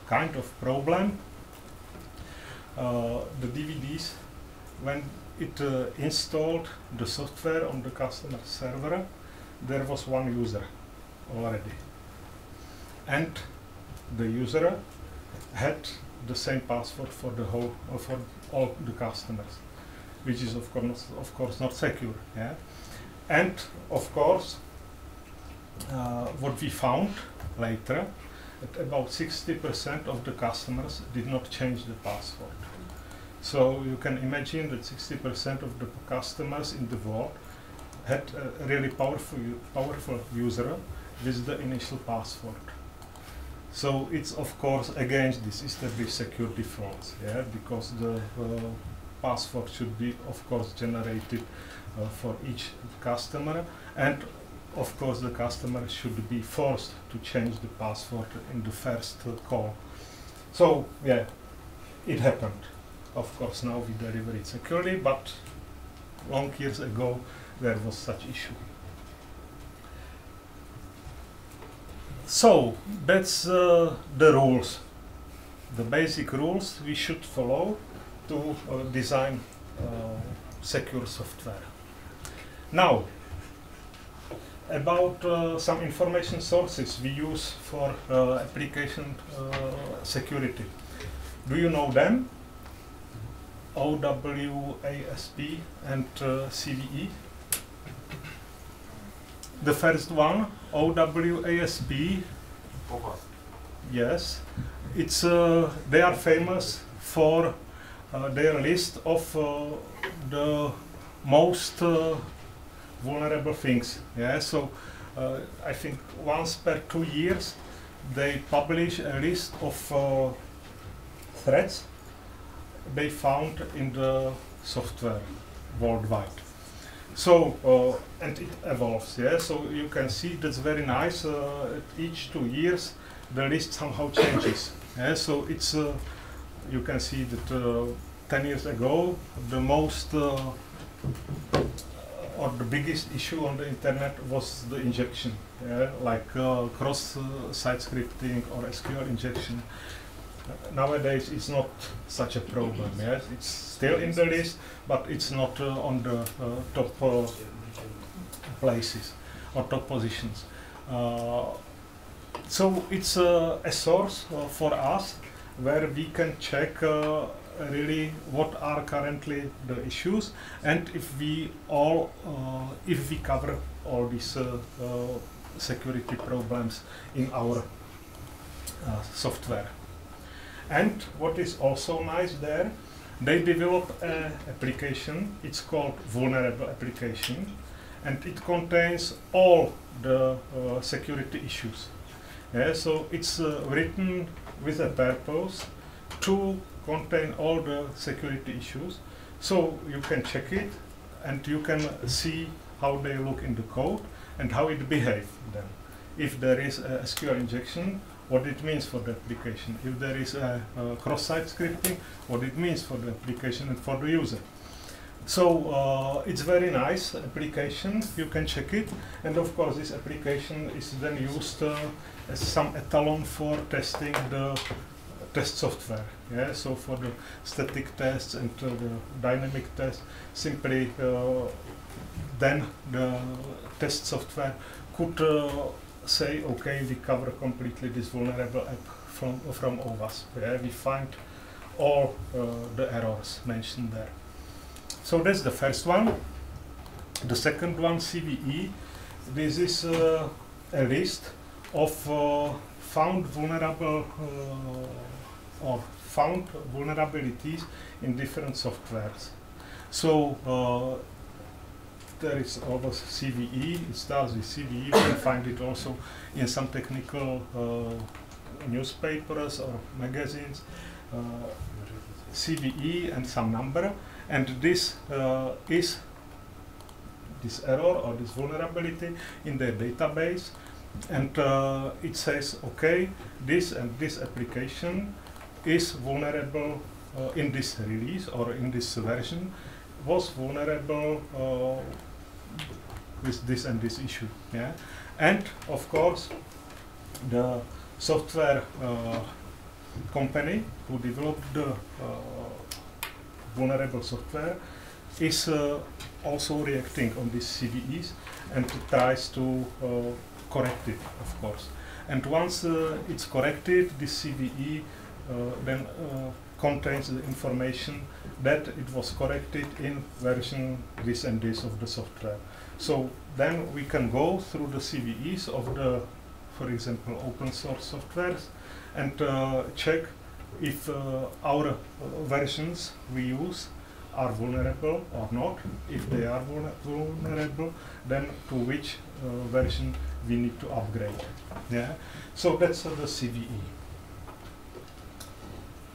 kind of problem. The DVDs, when it installed the software on the customer server, there was one user already. And the user had the same password for the whole, for all the customers, which is of course not secure. Yeah? And of course, what we found later, that about 60% of the customers did not change the password. So you can imagine that 60% of the customers in the world had a really powerful user with the initial password. So it's of course against this established secure defaults, yeah, because the password should be of course generated for each customer, and of course the customer should be forced to change the password in the first call. So yeah, it happened. Of course now we deliver it securely, but long years ago there was such issue. So that's the rules, the basic rules we should follow to design secure software. Now, about some information sources we use for application security. Do you know them? OWASP and CVE. The first one, OWASP. Yes, it's they are famous for their list of the most vulnerable things. Yeah, so I think once per 2 years they publish a list of threats they found in the software worldwide. So and it evolves. Yeah, so you can see that's very nice. At each 2 years the list somehow changes. Yeah, so it's you can see that 10 years ago the most or the biggest issue on the internet was the injection, yeah? Like cross-site scripting or SQL injection. Nowadays it's not such a problem. Yes, it's still in the list, but it's not on the top places or top positions. So it's a source for us where we can check really what are currently the issues, and if we cover all these security problems in our software. And what is also nice there, they develop an application. It's called vulnerable application, and it contains all the security issues. Yeah, so it's written with a purpose to contain all the security issues. So you can check it, and you can see how they look in the code and how it behaves then. If there is a SQL injection, what it means for the application. If there is a cross-site scripting, what it means for the application and for the user. So it's very nice application, you can check it, and of course this application is then used as some etalon for testing the test software. Yeah, so for the static tests and the dynamic tests, simply then the test software could say, okay, we cover completely this vulnerable app from OWASP. Yeah, we find all the errors mentioned there. So that's the first one. The second one, CVE. This is a list of found vulnerable or found vulnerabilities in different softwares. So there is always CVE. It starts with CVE. You can find it also in some technical newspapers or magazines. CVE and some number, and this is this error or this vulnerability in their database, and it says, okay, this and this application is vulnerable in this release or in this version, was vulnerable with this and this issue. Yeah, and of course the software company who developed the vulnerable software is also reacting on these CVEs and tries to correct it, of course. And once it's corrected, this CVE then contains the information that it was corrected in version this and this of the software. So then we can go through the CVEs of the, for example, open source softwares and check if our versions we use are vulnerable or not. If they are vulnerable, then to which version we need to upgrade. Yeah. So that's the CVE.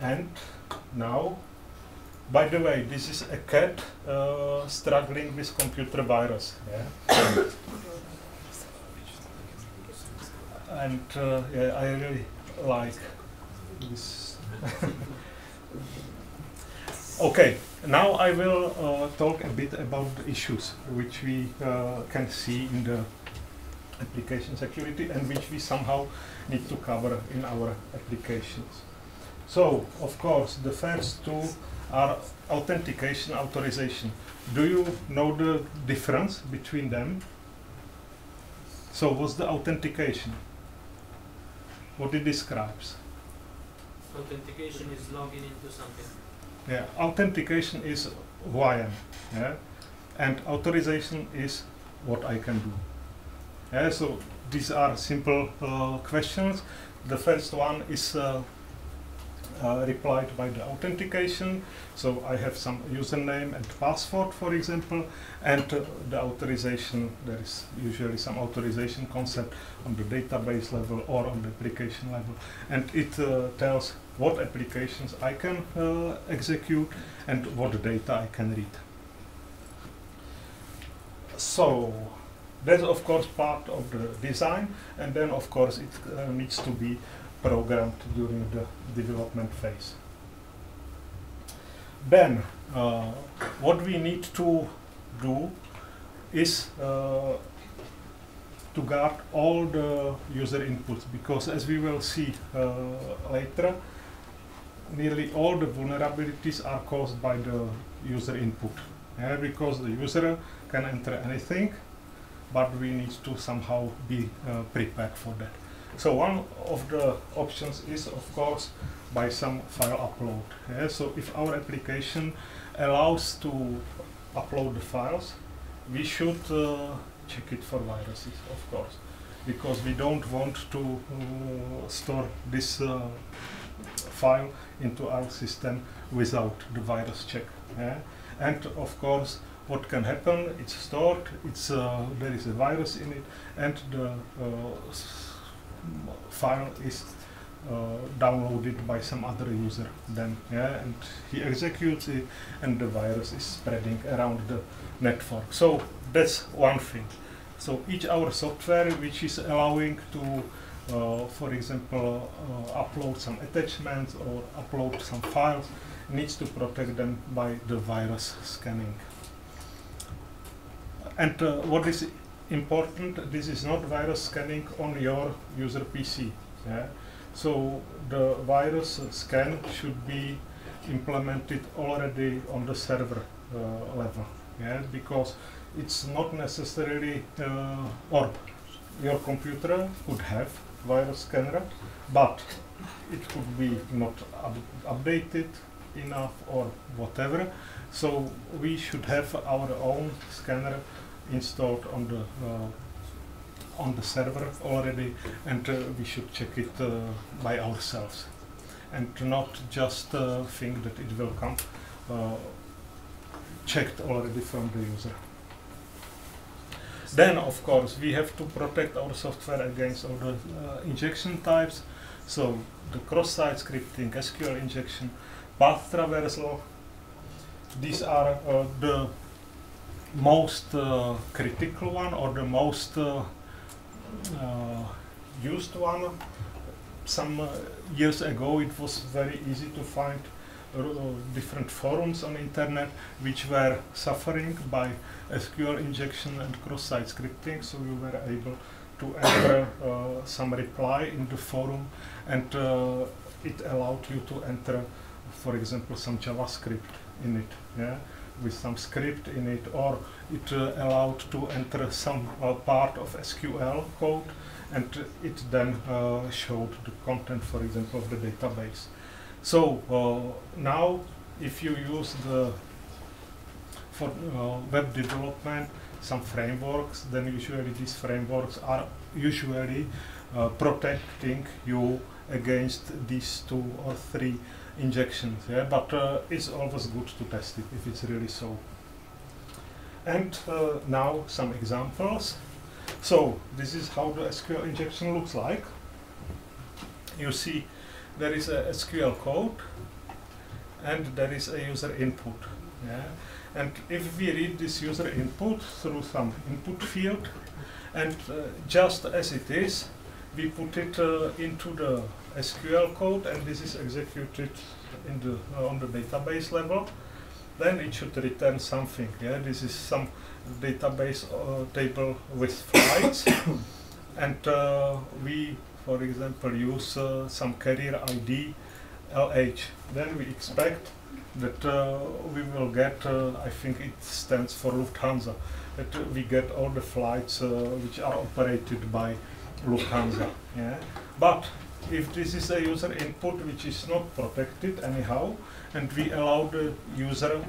And now, by the way, this is a cat struggling with computer virus. Yeah. And yeah, I really like this. Okay, now I will talk a bit about the issues which we can see in the application security and which we somehow need to cover in our applications. So, of course, the first two are authentication, authorization. Do you know the difference between them? So, what's the authentication? What it describes? Authentication is logging into something. Yeah, authentication is who I am, yeah, and authorization is what I can do. Yeah, so these are simple questions. The first one is replied by the authentication. So I have some username and password, for example, and the authorization, there is usually some authorization concept on the database level or on the application level, and it tells what applications I can execute and what data I can read. So that's of course part of the design, and then of course it needs to be programmed during the development phase. Then what we need to do is to guard all the user inputs, because as we will see later, nearly all the vulnerabilities are caused by the user input. Because the user can enter anything, but we need to somehow be prepared for that. So one of the options is, of course, by some file upload. So if our application allows to upload the files, we should check it for viruses, of course. because we don't want to store this file into our system without the virus check. Yeah? And of course, what can happen? It's stored. There is a virus in it, and the file is downloaded by some other user. Then, yeah, and he executes it, and the virus is spreading around the network. So that's one thing. So each our software which is allowing to, for example, upload some attachments or upload some files, needs to protect them by the virus scanning. And what is important, this is not virus scanning on your user PC. Yeah? So the virus scan should be implemented already on the server level. Yeah? Because it's not necessarily, or your computer could have virus scanner, but it could be not updated enough or whatever. So we should have our own scanner installed on the server already, and we should check it by ourselves, and not just think that it will come checked already from the user. Then, of course, we have to protect our software against all the injection types. So the cross-site scripting, SQL injection, path traversal. These are the most critical one, or the most used one. Some years ago, it was very easy to find different forums on internet which were suffering by SQL injection and cross-site scripting, so you were able to enter some reply in the forum, and it allowed you to enter, for example, some JavaScript in it, yeah, with some script in it, or it allowed to enter some part of SQL code, and it then showed the content, for example, of the database. So now, if you use for web development some frameworks, then usually these frameworks are usually protecting you against these 2 or 3 injections. Yeah? But it's always good to test it if it's really so. And now some examples. So this is how the SQL injection looks like. You see there is a SQL code and there is a user input. Yeah? And if we read this user input through some input field, and just as it is, we put it into the SQL code, and this is executed in the on the database level, then it should return something. Yeah? This is some database table with flights, and we, for example, use some carrier ID LH. Then we expect that we will get, I think it stands for Lufthansa, that we get all the flights which are operated by Lufthansa. Yeah? But if this is a user input which is not protected anyhow, and we allow the user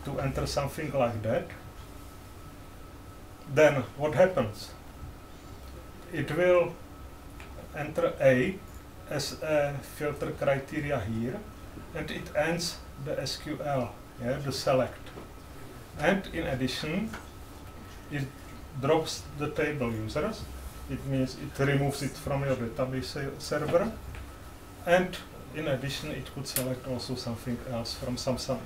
to enter something like that, then what happens? It will enter A as a filter criteria here, and it ends the SQL, yeah, the select. And in addition, it drops the table users. It means it removes it from your database server, and in addition, it could select also something else from some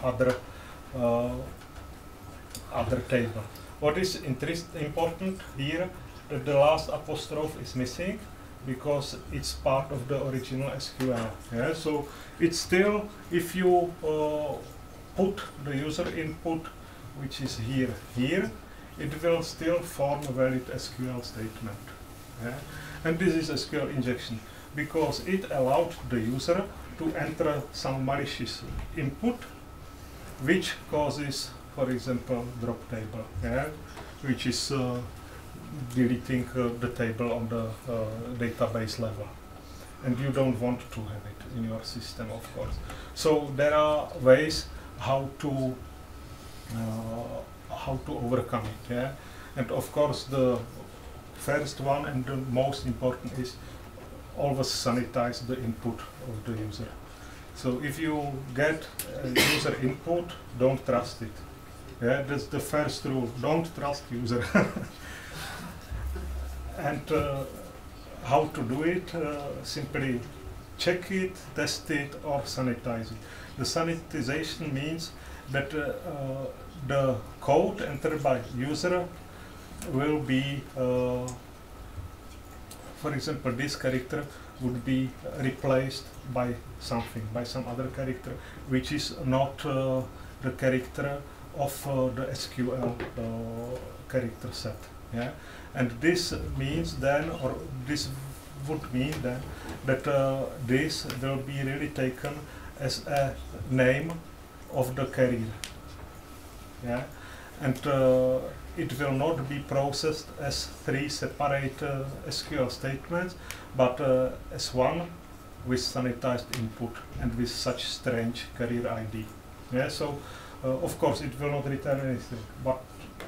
other table. What is important here, that the last apostrophe is missing, because it's part of the original SQL. Yeah? So it's still, if you put the user input, which is here, it will still form a valid SQL statement. Yeah? And this is SQL injection, because it allowed the user to enter some malicious input, which causes, for example, drop table, yeah? Which is deleting the table on the database level. And you don't want to have it in your system, of course. So there are ways how to overcome it. Yeah? And of course, the first one and the most important is always sanitize the input of the user. So if you get a user input, don't trust it. Yeah, that's the first rule. Don't trust user. And how to do it? Simply check it, test it, or sanitize it. The sanitization means that the code entered by user will be, for example, this character would be replaced by something, by some other character, which is not the character of the SQL character set. Yeah? And this means then, or this would mean then, that this will be really taken as a name of the carrier. Yeah? And it will not be processed as 3 separate SQL statements, but as one with sanitized input and with such strange carrier ID. Yeah, so of course it will not return anything, but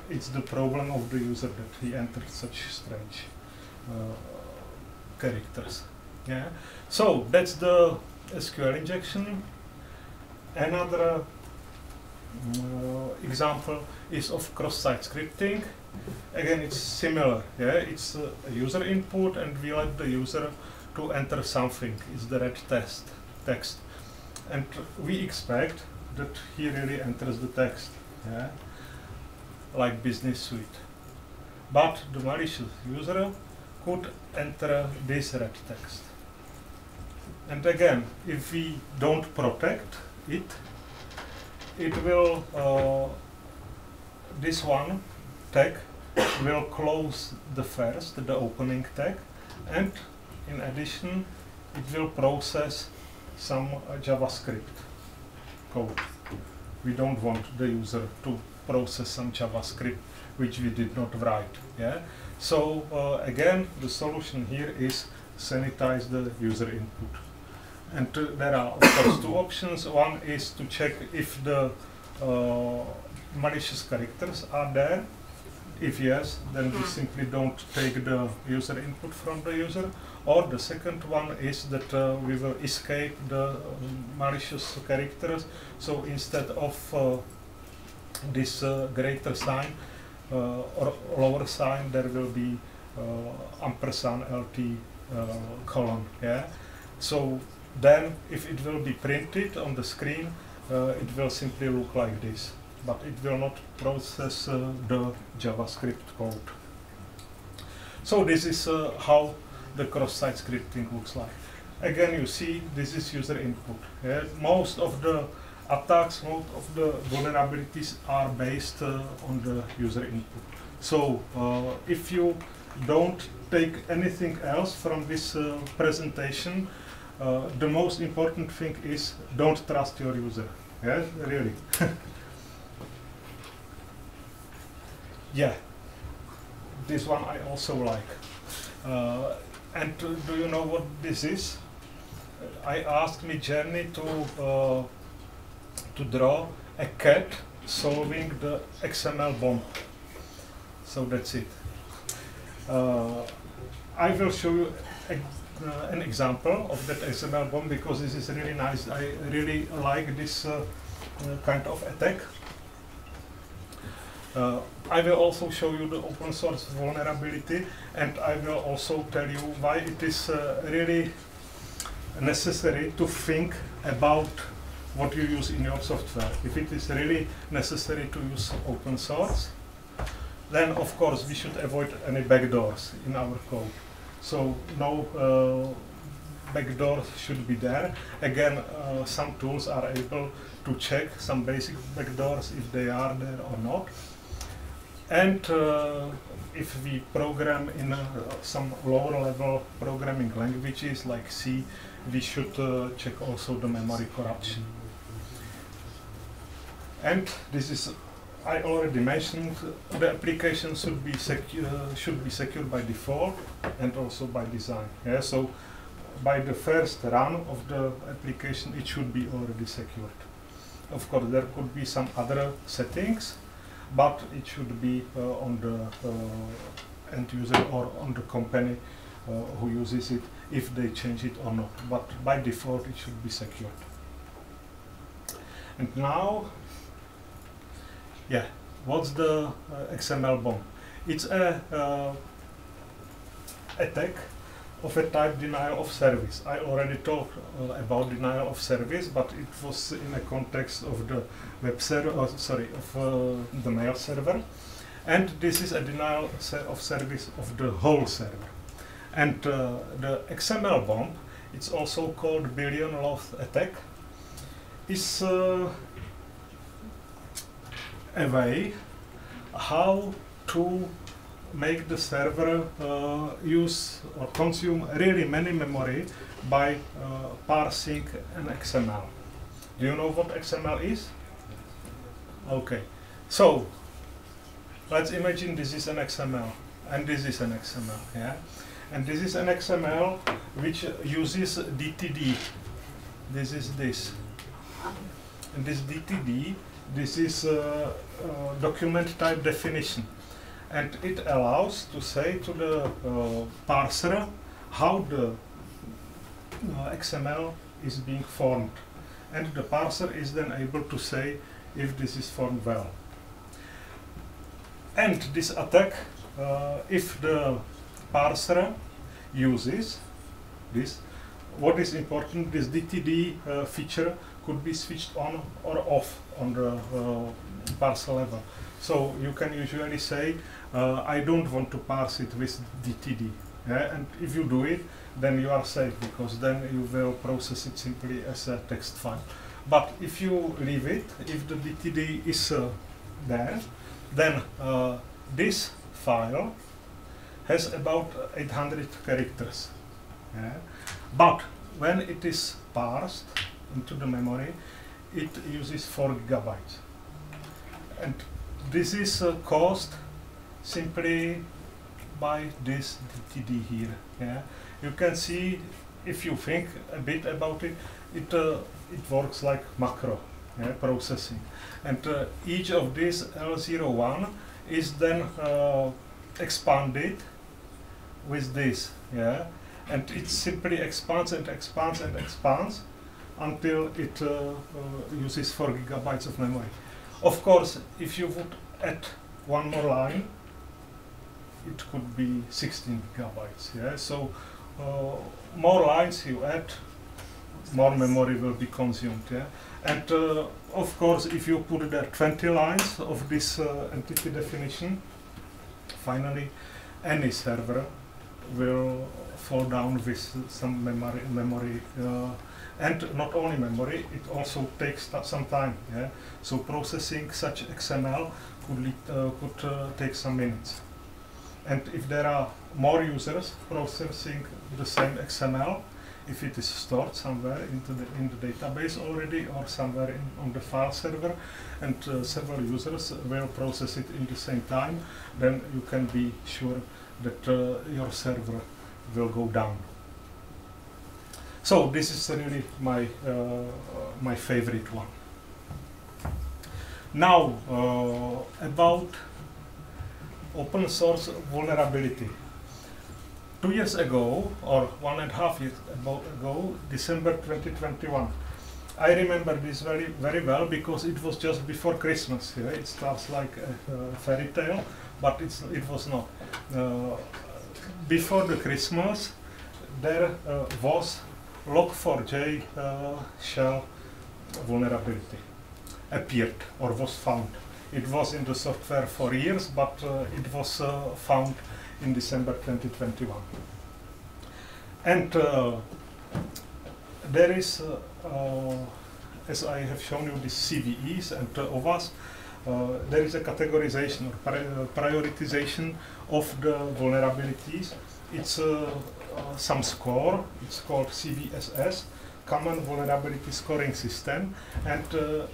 it's the problem of the user that he entered such strange characters. Yeah, so that's the SQL injection. Another example is of cross-site scripting. Again, it's similar. Yeah, it's a user input, and we let the user to enter something. It's the red text, and we expect that he really enters the text. Yeah, like business suite. But the malicious user could enter this red text. And again, if we don't protect it, it will, this one tag will close the first, the opening tag, and in addition, it will process some JavaScript code. We don't want the user to process some JavaScript which we did not write. Yeah. So again, the solution here is sanitize the user input. And there are of course 2 options. One is to check if the malicious characters are there. If yes, then we simply don't take the user input from the user. Or the second one is that we will escape the malicious characters. So instead of this greater sign or lower sign, there will be ampersand LT colon. Yeah. So then, if it will be printed on the screen, it will simply look like this, but it will not process the JavaScript code. So this is how the cross-site scripting looks like. Again, you see, this is user input. Yeah? Most of the attacks, most of the vulnerabilities are based on the user input. So if you don't take anything else from this presentation, the most important thing is don't trust your user. Yes, really. Yeah, this one I also like. And do you know what this is? I asked Midjourney to draw a cat solving the XML bomb. So that's it. I will show you an example of that XML bomb because this is really nice. I really like this kind of attack. I will also show you the open source vulnerability, and I will also tell you why it is really necessary to think about what you use in your software. If it is really necessary to use open source, then of course we should avoid any backdoors in our code. So no backdoors should be there. Again, some tools are able to check some basic backdoors if they are there or not. And if we program in some lower level programming languages like C, we should check also the memory corruption. And this is, I already mentioned, the application should be secured by default and also by design. Yeah, so by the first run of the application, it should be already secured. Of course, there could be some other settings, but it should be on the end user or on the company who uses it, if they change it or not. But by default, it should be secured. And now, yeah, what's the XML bomb? It's a attack of a type denial of service. I already talked about denial of service, but it was in the context of the web server, of the mail server. And this is a denial of service of the whole server. And the XML bomb, it's also called billion loss attack, is a way how to make the server use or consume really many memory by parsing an XML. Do you know what XML is? Okay, so let's imagine this is an XML and this is an XML, yeah? And this is an XML which uses DTD. This is this. And this DTD, this is document type definition. And it allows to say to the parser how the XML is being formed. And the parser is then able to say if this is formed well. And this attack, if the parser uses this, what is important, this DTD feature could be switched on or off on the parser level. So you can usually say, I don't want to parse it with DTD. Yeah? And if you do it, then you are safe, because then you will process it simply as a text file. But if you leave it, if the DTD is there, then this file has about 800 characters. Yeah? But when it is parsed into the memory, it uses 4 gigabytes. And this is caused simply by this DTD here. Yeah? You can see, if you think a bit about it, it works like macro, yeah, processing. And each of these L01 is then expanded with this, yeah? And it simply expands and expands and expands until it uses 4 gigabytes of memory. Of course, if you would add one more line, it could be 16 gigabytes. Yeah? So more lines you add, more memory will be consumed. Yeah? And of course, if you put there 20 lines of this entity definition, finally any server will fall down with some memory. And not only memory, it also takes some time. Yeah? So processing such XML could take some minutes. And if there are more users processing the same XML, if it is stored somewhere in the database already or somewhere on the file server, and several users will process it in the same time, then you can be sure that your server will go down. So this is really my favorite one. Now about open source vulnerability. 2 years ago, or 1.5 years ago, December 2021, I remember this very well because it was just before Christmas. Yeah? It starts like a fairy tale, but it was not. Before the Christmas, there was log4j shell vulnerability appeared or was found. It was in the software for years, but it was found in December 2021. And there is, as I have shown you, these CVEs and OWASP, there is a categorization or prioritization of the vulnerabilities. It's some score, it's called CVSS, Common Vulnerability Scoring System, and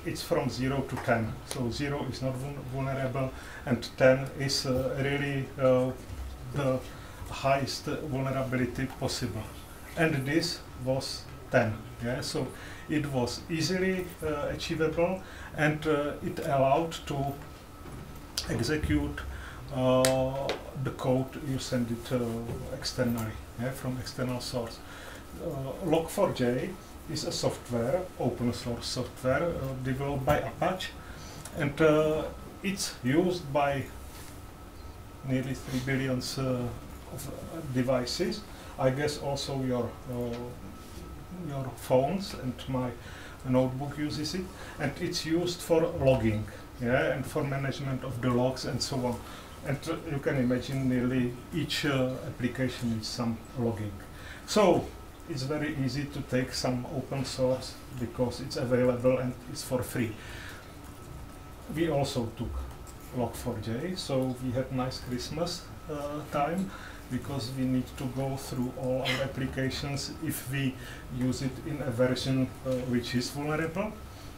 it's from 0 to 10. So 0 is not vulnerable, and 10 is really the highest vulnerability possible. And this was 10. Yeah? So it was easily achievable, and it allowed to execute the code, you send it externally, from external source. Log4j is a software, open source software developed by Apache, and it's used by nearly 3 billion of devices. I guess also your phones, and my notebook uses it, and it's used for logging, and for management of the logs and so on. And you can imagine nearly each application needs some logging. So it's very easy to take some open source because it's available and it's for free. We also took Log4j, so we had nice Christmas time, because we need to go through all our applications if we use it in a version which is vulnerable,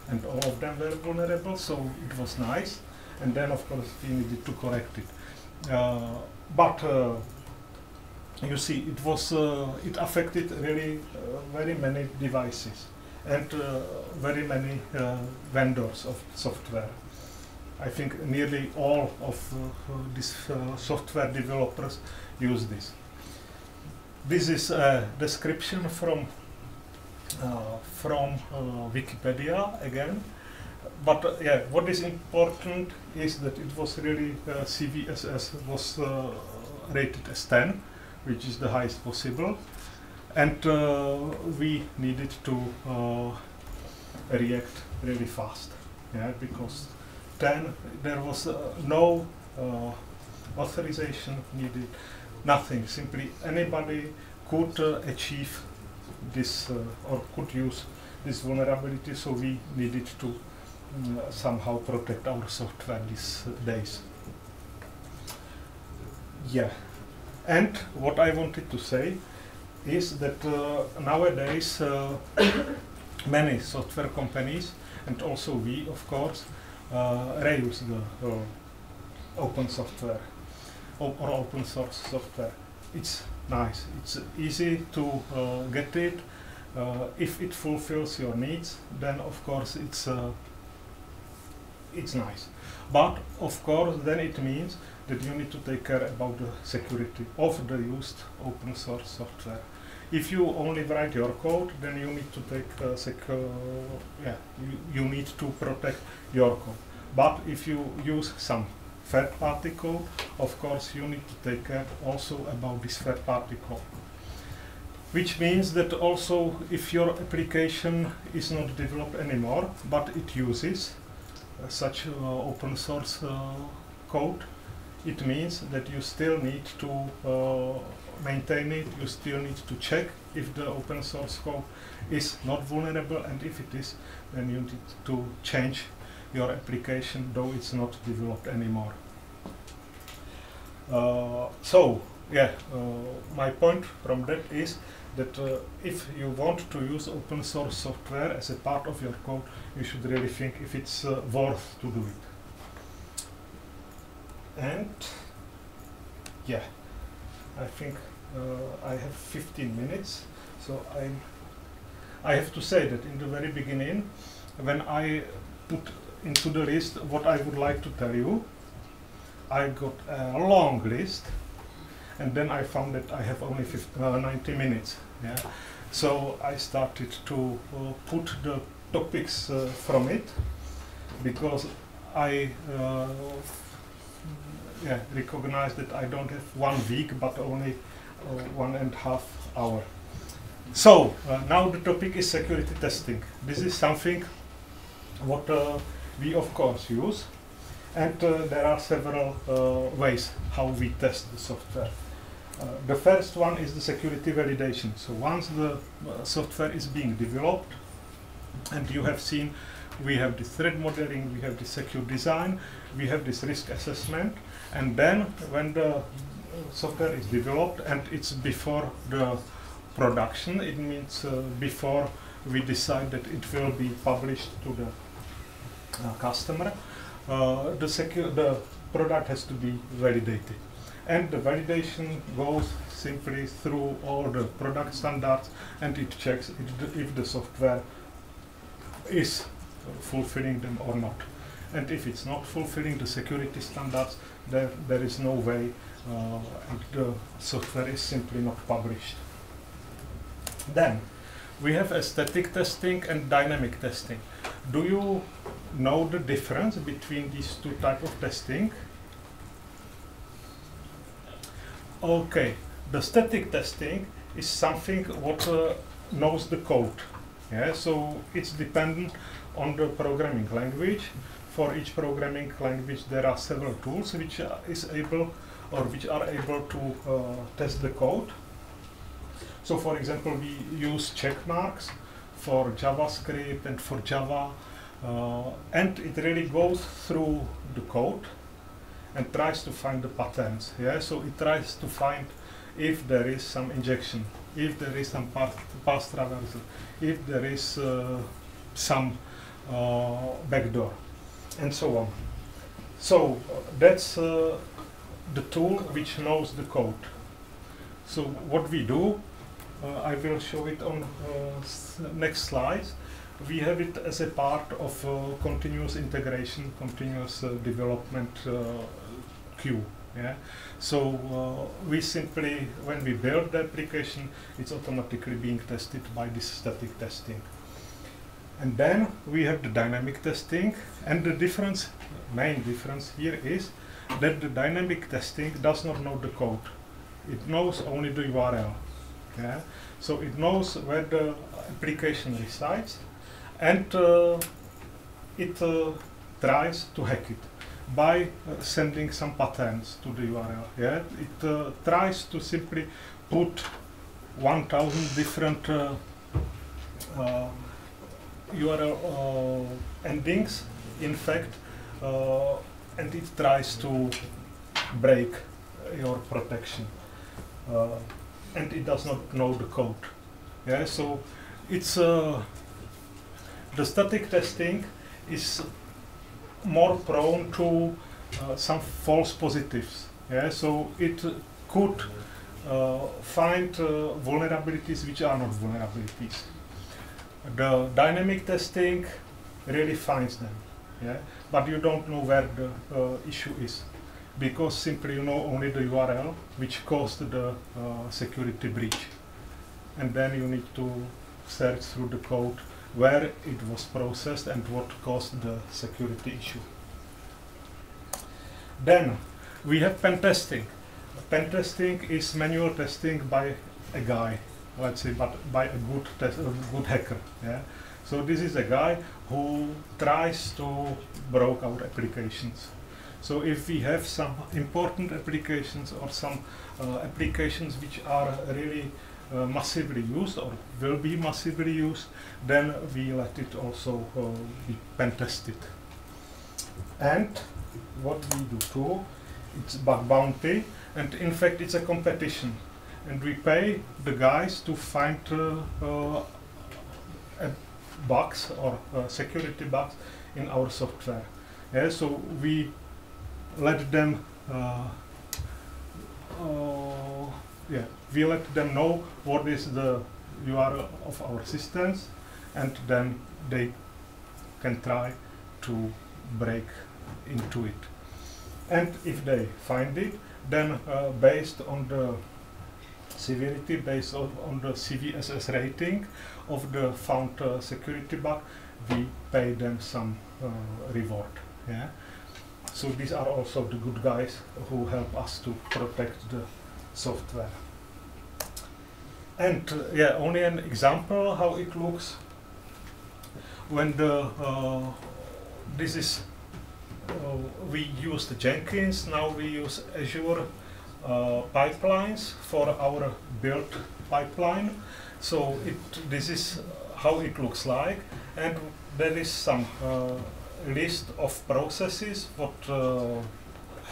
and all of them were vulnerable, so it was nice. And then of course we needed to correct it. But you see, it affected really very many devices and very many vendors of software. I think nearly all of these software developers use this. This is a description from Wikipedia again. But what is important is that it was really CVSS was rated as 10, which is the highest possible, and we needed to react really fast, because 10 there was no authorization needed, nothing. Simply anybody could achieve this or could use this vulnerability, so we needed to somehow protect our software these days. And what I wanted to say is that nowadays many software companies, and also we of course, reuse the open software or open source software. It's nice, it's easy to get it. If it fulfills your needs, then of course it's nice. But of course then it means that you need to take care about the security of the used open source software. If you only write your code, then you need to take you need to protect your code. But if you use some third-party code, of course you need to take care also about this third-party code. Which means that also if your application is not developed anymore, but it uses such open source code, it means that you still need to maintain it, you still need to check if the open source code is not vulnerable, and if it is, then you need to change your application, though it's not developed anymore. My point from that is that if you want to use open source software as a part of your code, you should really think if it's worth to do it. And I think I have 15 minutes, so I have to say that in the very beginning, when I put into the list what I would like to tell you, I got a long list, and then I found that I have only 90 minutes. So I started to put the topics from it, because I recognize that I don't have 1 week, but only 1.5 hours. So now the topic is security testing. This is something what we of course use, and there are several ways how we test the software. The first one is the security validation. So once the software is being developed, and you have seen we have the threat modeling, we have the secure design, we have this risk assessment, and then when the software is developed and it's before the production, it means before we decide that it will be published to the customer, the product has to be validated. And the validation goes simply through all the product standards, and it checks if the software is fulfilling them or not. and if it's not fulfilling the security standards, there is no way, and the software is simply not published. Then we have a static testing and dynamic testing. Do you know the difference between these two types of testing? Okay, the static testing is something what knows the code. Yeah, so it's dependent on the programming language. For each programming language, there are several tools which are able to test the code. So, for example, we use check marks for JavaScript and for Java, and it really goes through the code and tries to find the patterns. Yeah, so it tries to find if there is some injection, if there is some path traversal, if there is some backdoor, and so on. So that's the tool which knows the code. So what we do, I will show it on next slides. We have it as a part of continuous integration, continuous development queue. Yeah. So we simply, when we build the application, it's automatically being tested by this static testing. And then we have the dynamic testing, and the difference, main difference here is that the dynamic testing does not know the code. It knows only the URL. Yeah? So it knows where the application resides, and it tries to hack it by sending some patterns to the URL. Yeah? It tries to simply put 1,000 different URL endings, in fact, and it tries to break your protection. And it does not know the code. Yeah, so it's the static testing is more prone to some false positives. Yeah, so it could find vulnerabilities which are not vulnerabilities. The dynamic testing really finds them. Yeah, but you don't know where the issue is, because simply you know only the URL which caused the security breach, and then you need to search through the code where it was processed and what caused the security issue. Then we have pen testing. Pen testing is manual testing by a guy, let's say, but by a good hacker. Yeah? So this is a guy who tries to break our applications. So if we have some important applications or some applications which are really massively used or will be massively used, then we let it also be pen tested. And what we do too, it's bug bounty, and in fact it's a competition. And we pay the guys to find bugs or security bugs in our software. Yeah, so we let them we let them know what is the URL of our systems, and then they can try to break into it. And if they find it, then based on the severity, based on the CVSS rating of the found security bug, we pay them some reward. Yeah? So these are also the good guys who help us to protect the software. And only an example how it looks when the this is we used Jenkins. Now we use Azure pipelines for our build pipeline. So this is how it looks like, and there is some list of processes what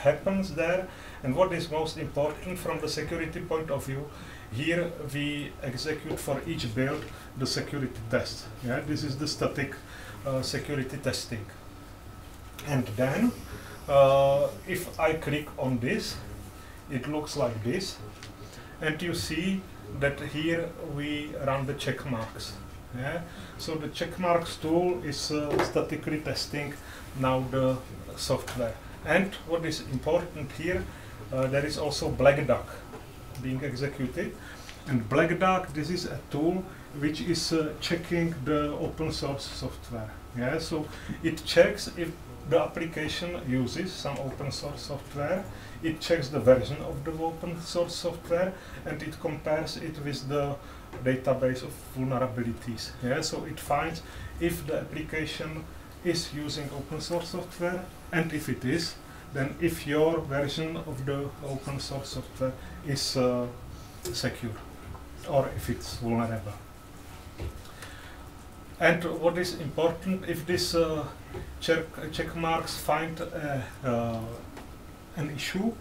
happens there, and what is most important from the security point of view. Here we execute for each build the security test. Yeah, this is the static security testing. And then if I click on this, it looks like this, and you see that here we run the check marks. Yeah? So the checkmarks tool is statically testing now the software. And what is important here, there is also Black Duck being executed. And Black Duck, this is a tool which is checking the open source software. Yeah? So it checks if the application uses some open source software, it checks the version of the open source software, and it compares it with the database of vulnerabilities. Yeah? So it finds if the application is using open source software, and if it is, then if your version of the open source software is secure, or if it's vulnerable. And what is important, if this check marks find an issue,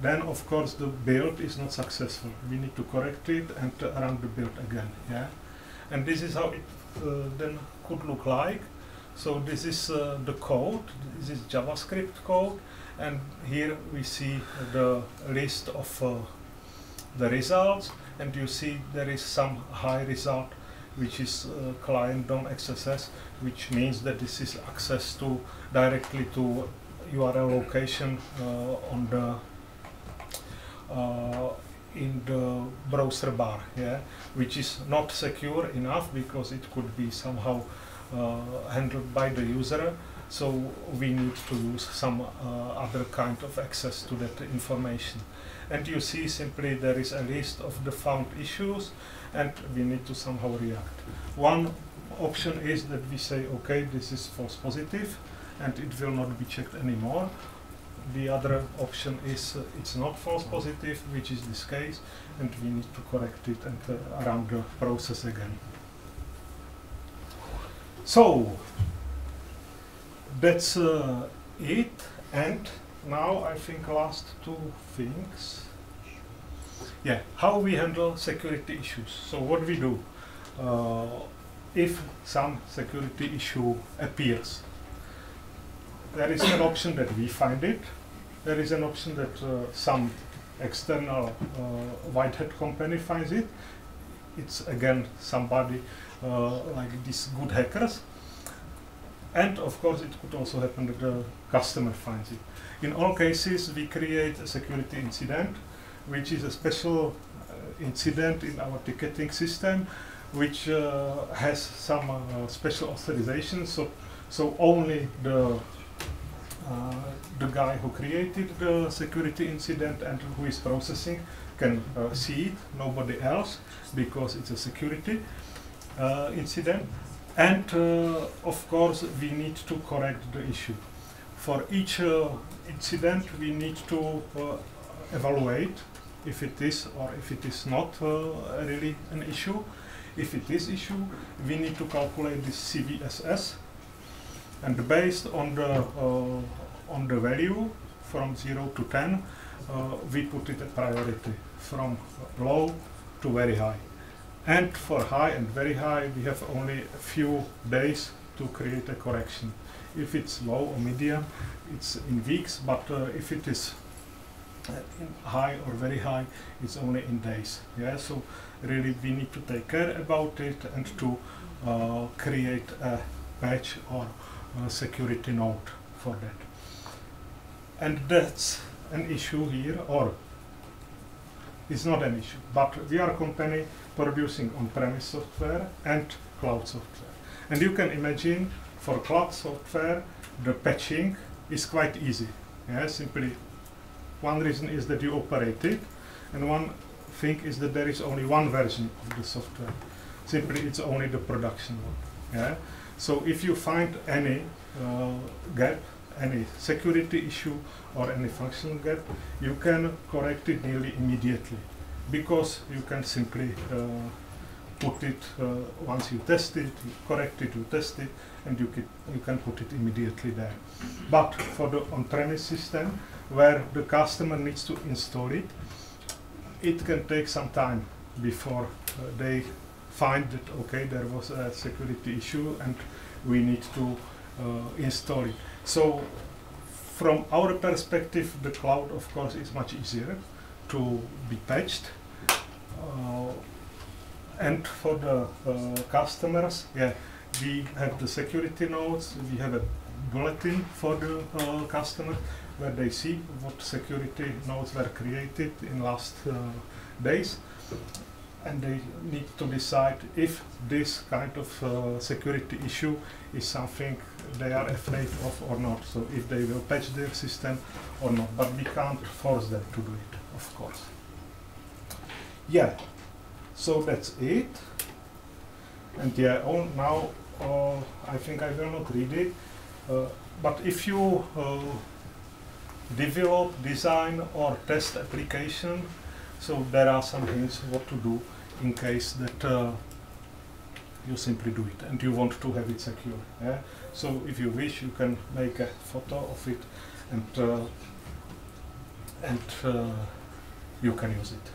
then of course the build is not successful. We need to correct it and run the build again. Yeah, and this is how it then could look like. So this is the code. This is JavaScript code, and here we see the list of the results, and you see there is some high result, which is client DOM XSS, which means that this is access to directly to URL location on the in the browser bar, yeah, which is not secure enough because it could be somehow handled by the user. So we need to use some other kind of access to that information. And you see simply there is a list of the found issues, and we need to somehow react. One option is that we say, okay, this is false positive, and it will not be checked anymore. The other option is it's not false positive, which is this case, and we need to correct it and run the process again. So that's it, and now I think last two things. Yeah, how we handle security issues. So what we do if some security issue appears. There is an option that we find it. There is an option that some external white hat company finds it. It's again somebody like these good hackers. And of course it could also happen that the customer finds it. In all cases we create a security incident, which is a special incident in our ticketing system, which has some special authorization. So only the guy who created the security incident and who is processing can see it, nobody else, because it's a security incident. And of course we need to correct the issue. For each incident we need to evaluate if it is or if it is not really an issue. If it is issue, we need to calculate this CVSS, and based on the value from 0 to 10, we put it a priority from low to very high. And for high and very high, we have only a few days to create a correction. If it's low or medium, it's in weeks, but if it is high or very high, it's only in days. Yeah, so really we need to take care about it and to create a patch or a security note for that. And that's an issue here, or it's not an issue, but we are a company producing on-premise software and cloud software. And you can imagine for cloud software the patching is quite easy. Yeah, simply one reason is that you operate it, and one thing is that there is only one version of the software. Simply it's only the production one. Yeah? So if you find any gap, any security issue or any functional gap, you can correct it nearly immediately, because you can simply put it once you test it, you correct it, you test it, and you can put it immediately there. But for the on-premise system, where the customer needs to install it, it can take some time before they find that, okay, there was a security issue and we need to install it. So from our perspective, the cloud of course is much easier to be patched. And for the customers, yeah, we have the security notes, we have a bulletin for the customer where they see what security nodes were created in last days, and they need to decide if this kind of security issue is something they are afraid of or not, so if they will patch their system or not, but we can't force them to do it, of course. Yeah, so that's it. And yeah, now I think I will not read it, but if you develop, design or test application, so there are some hints what to do in case that you simply do it and you want to have it secure. Yeah? So if you wish, you can make a photo of it and you can use it.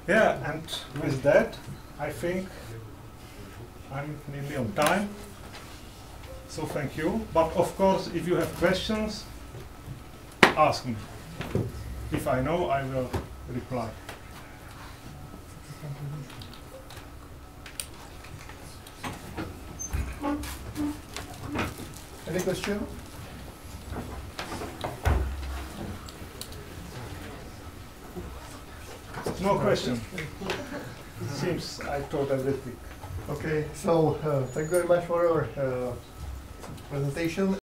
Yeah, and with that, I think I'm nearly on time. So thank you. But of course, if you have questions, ask me. If I know, I will reply. Any question? No question. Seems I told everything. Okay, so thank you very much for your presentation,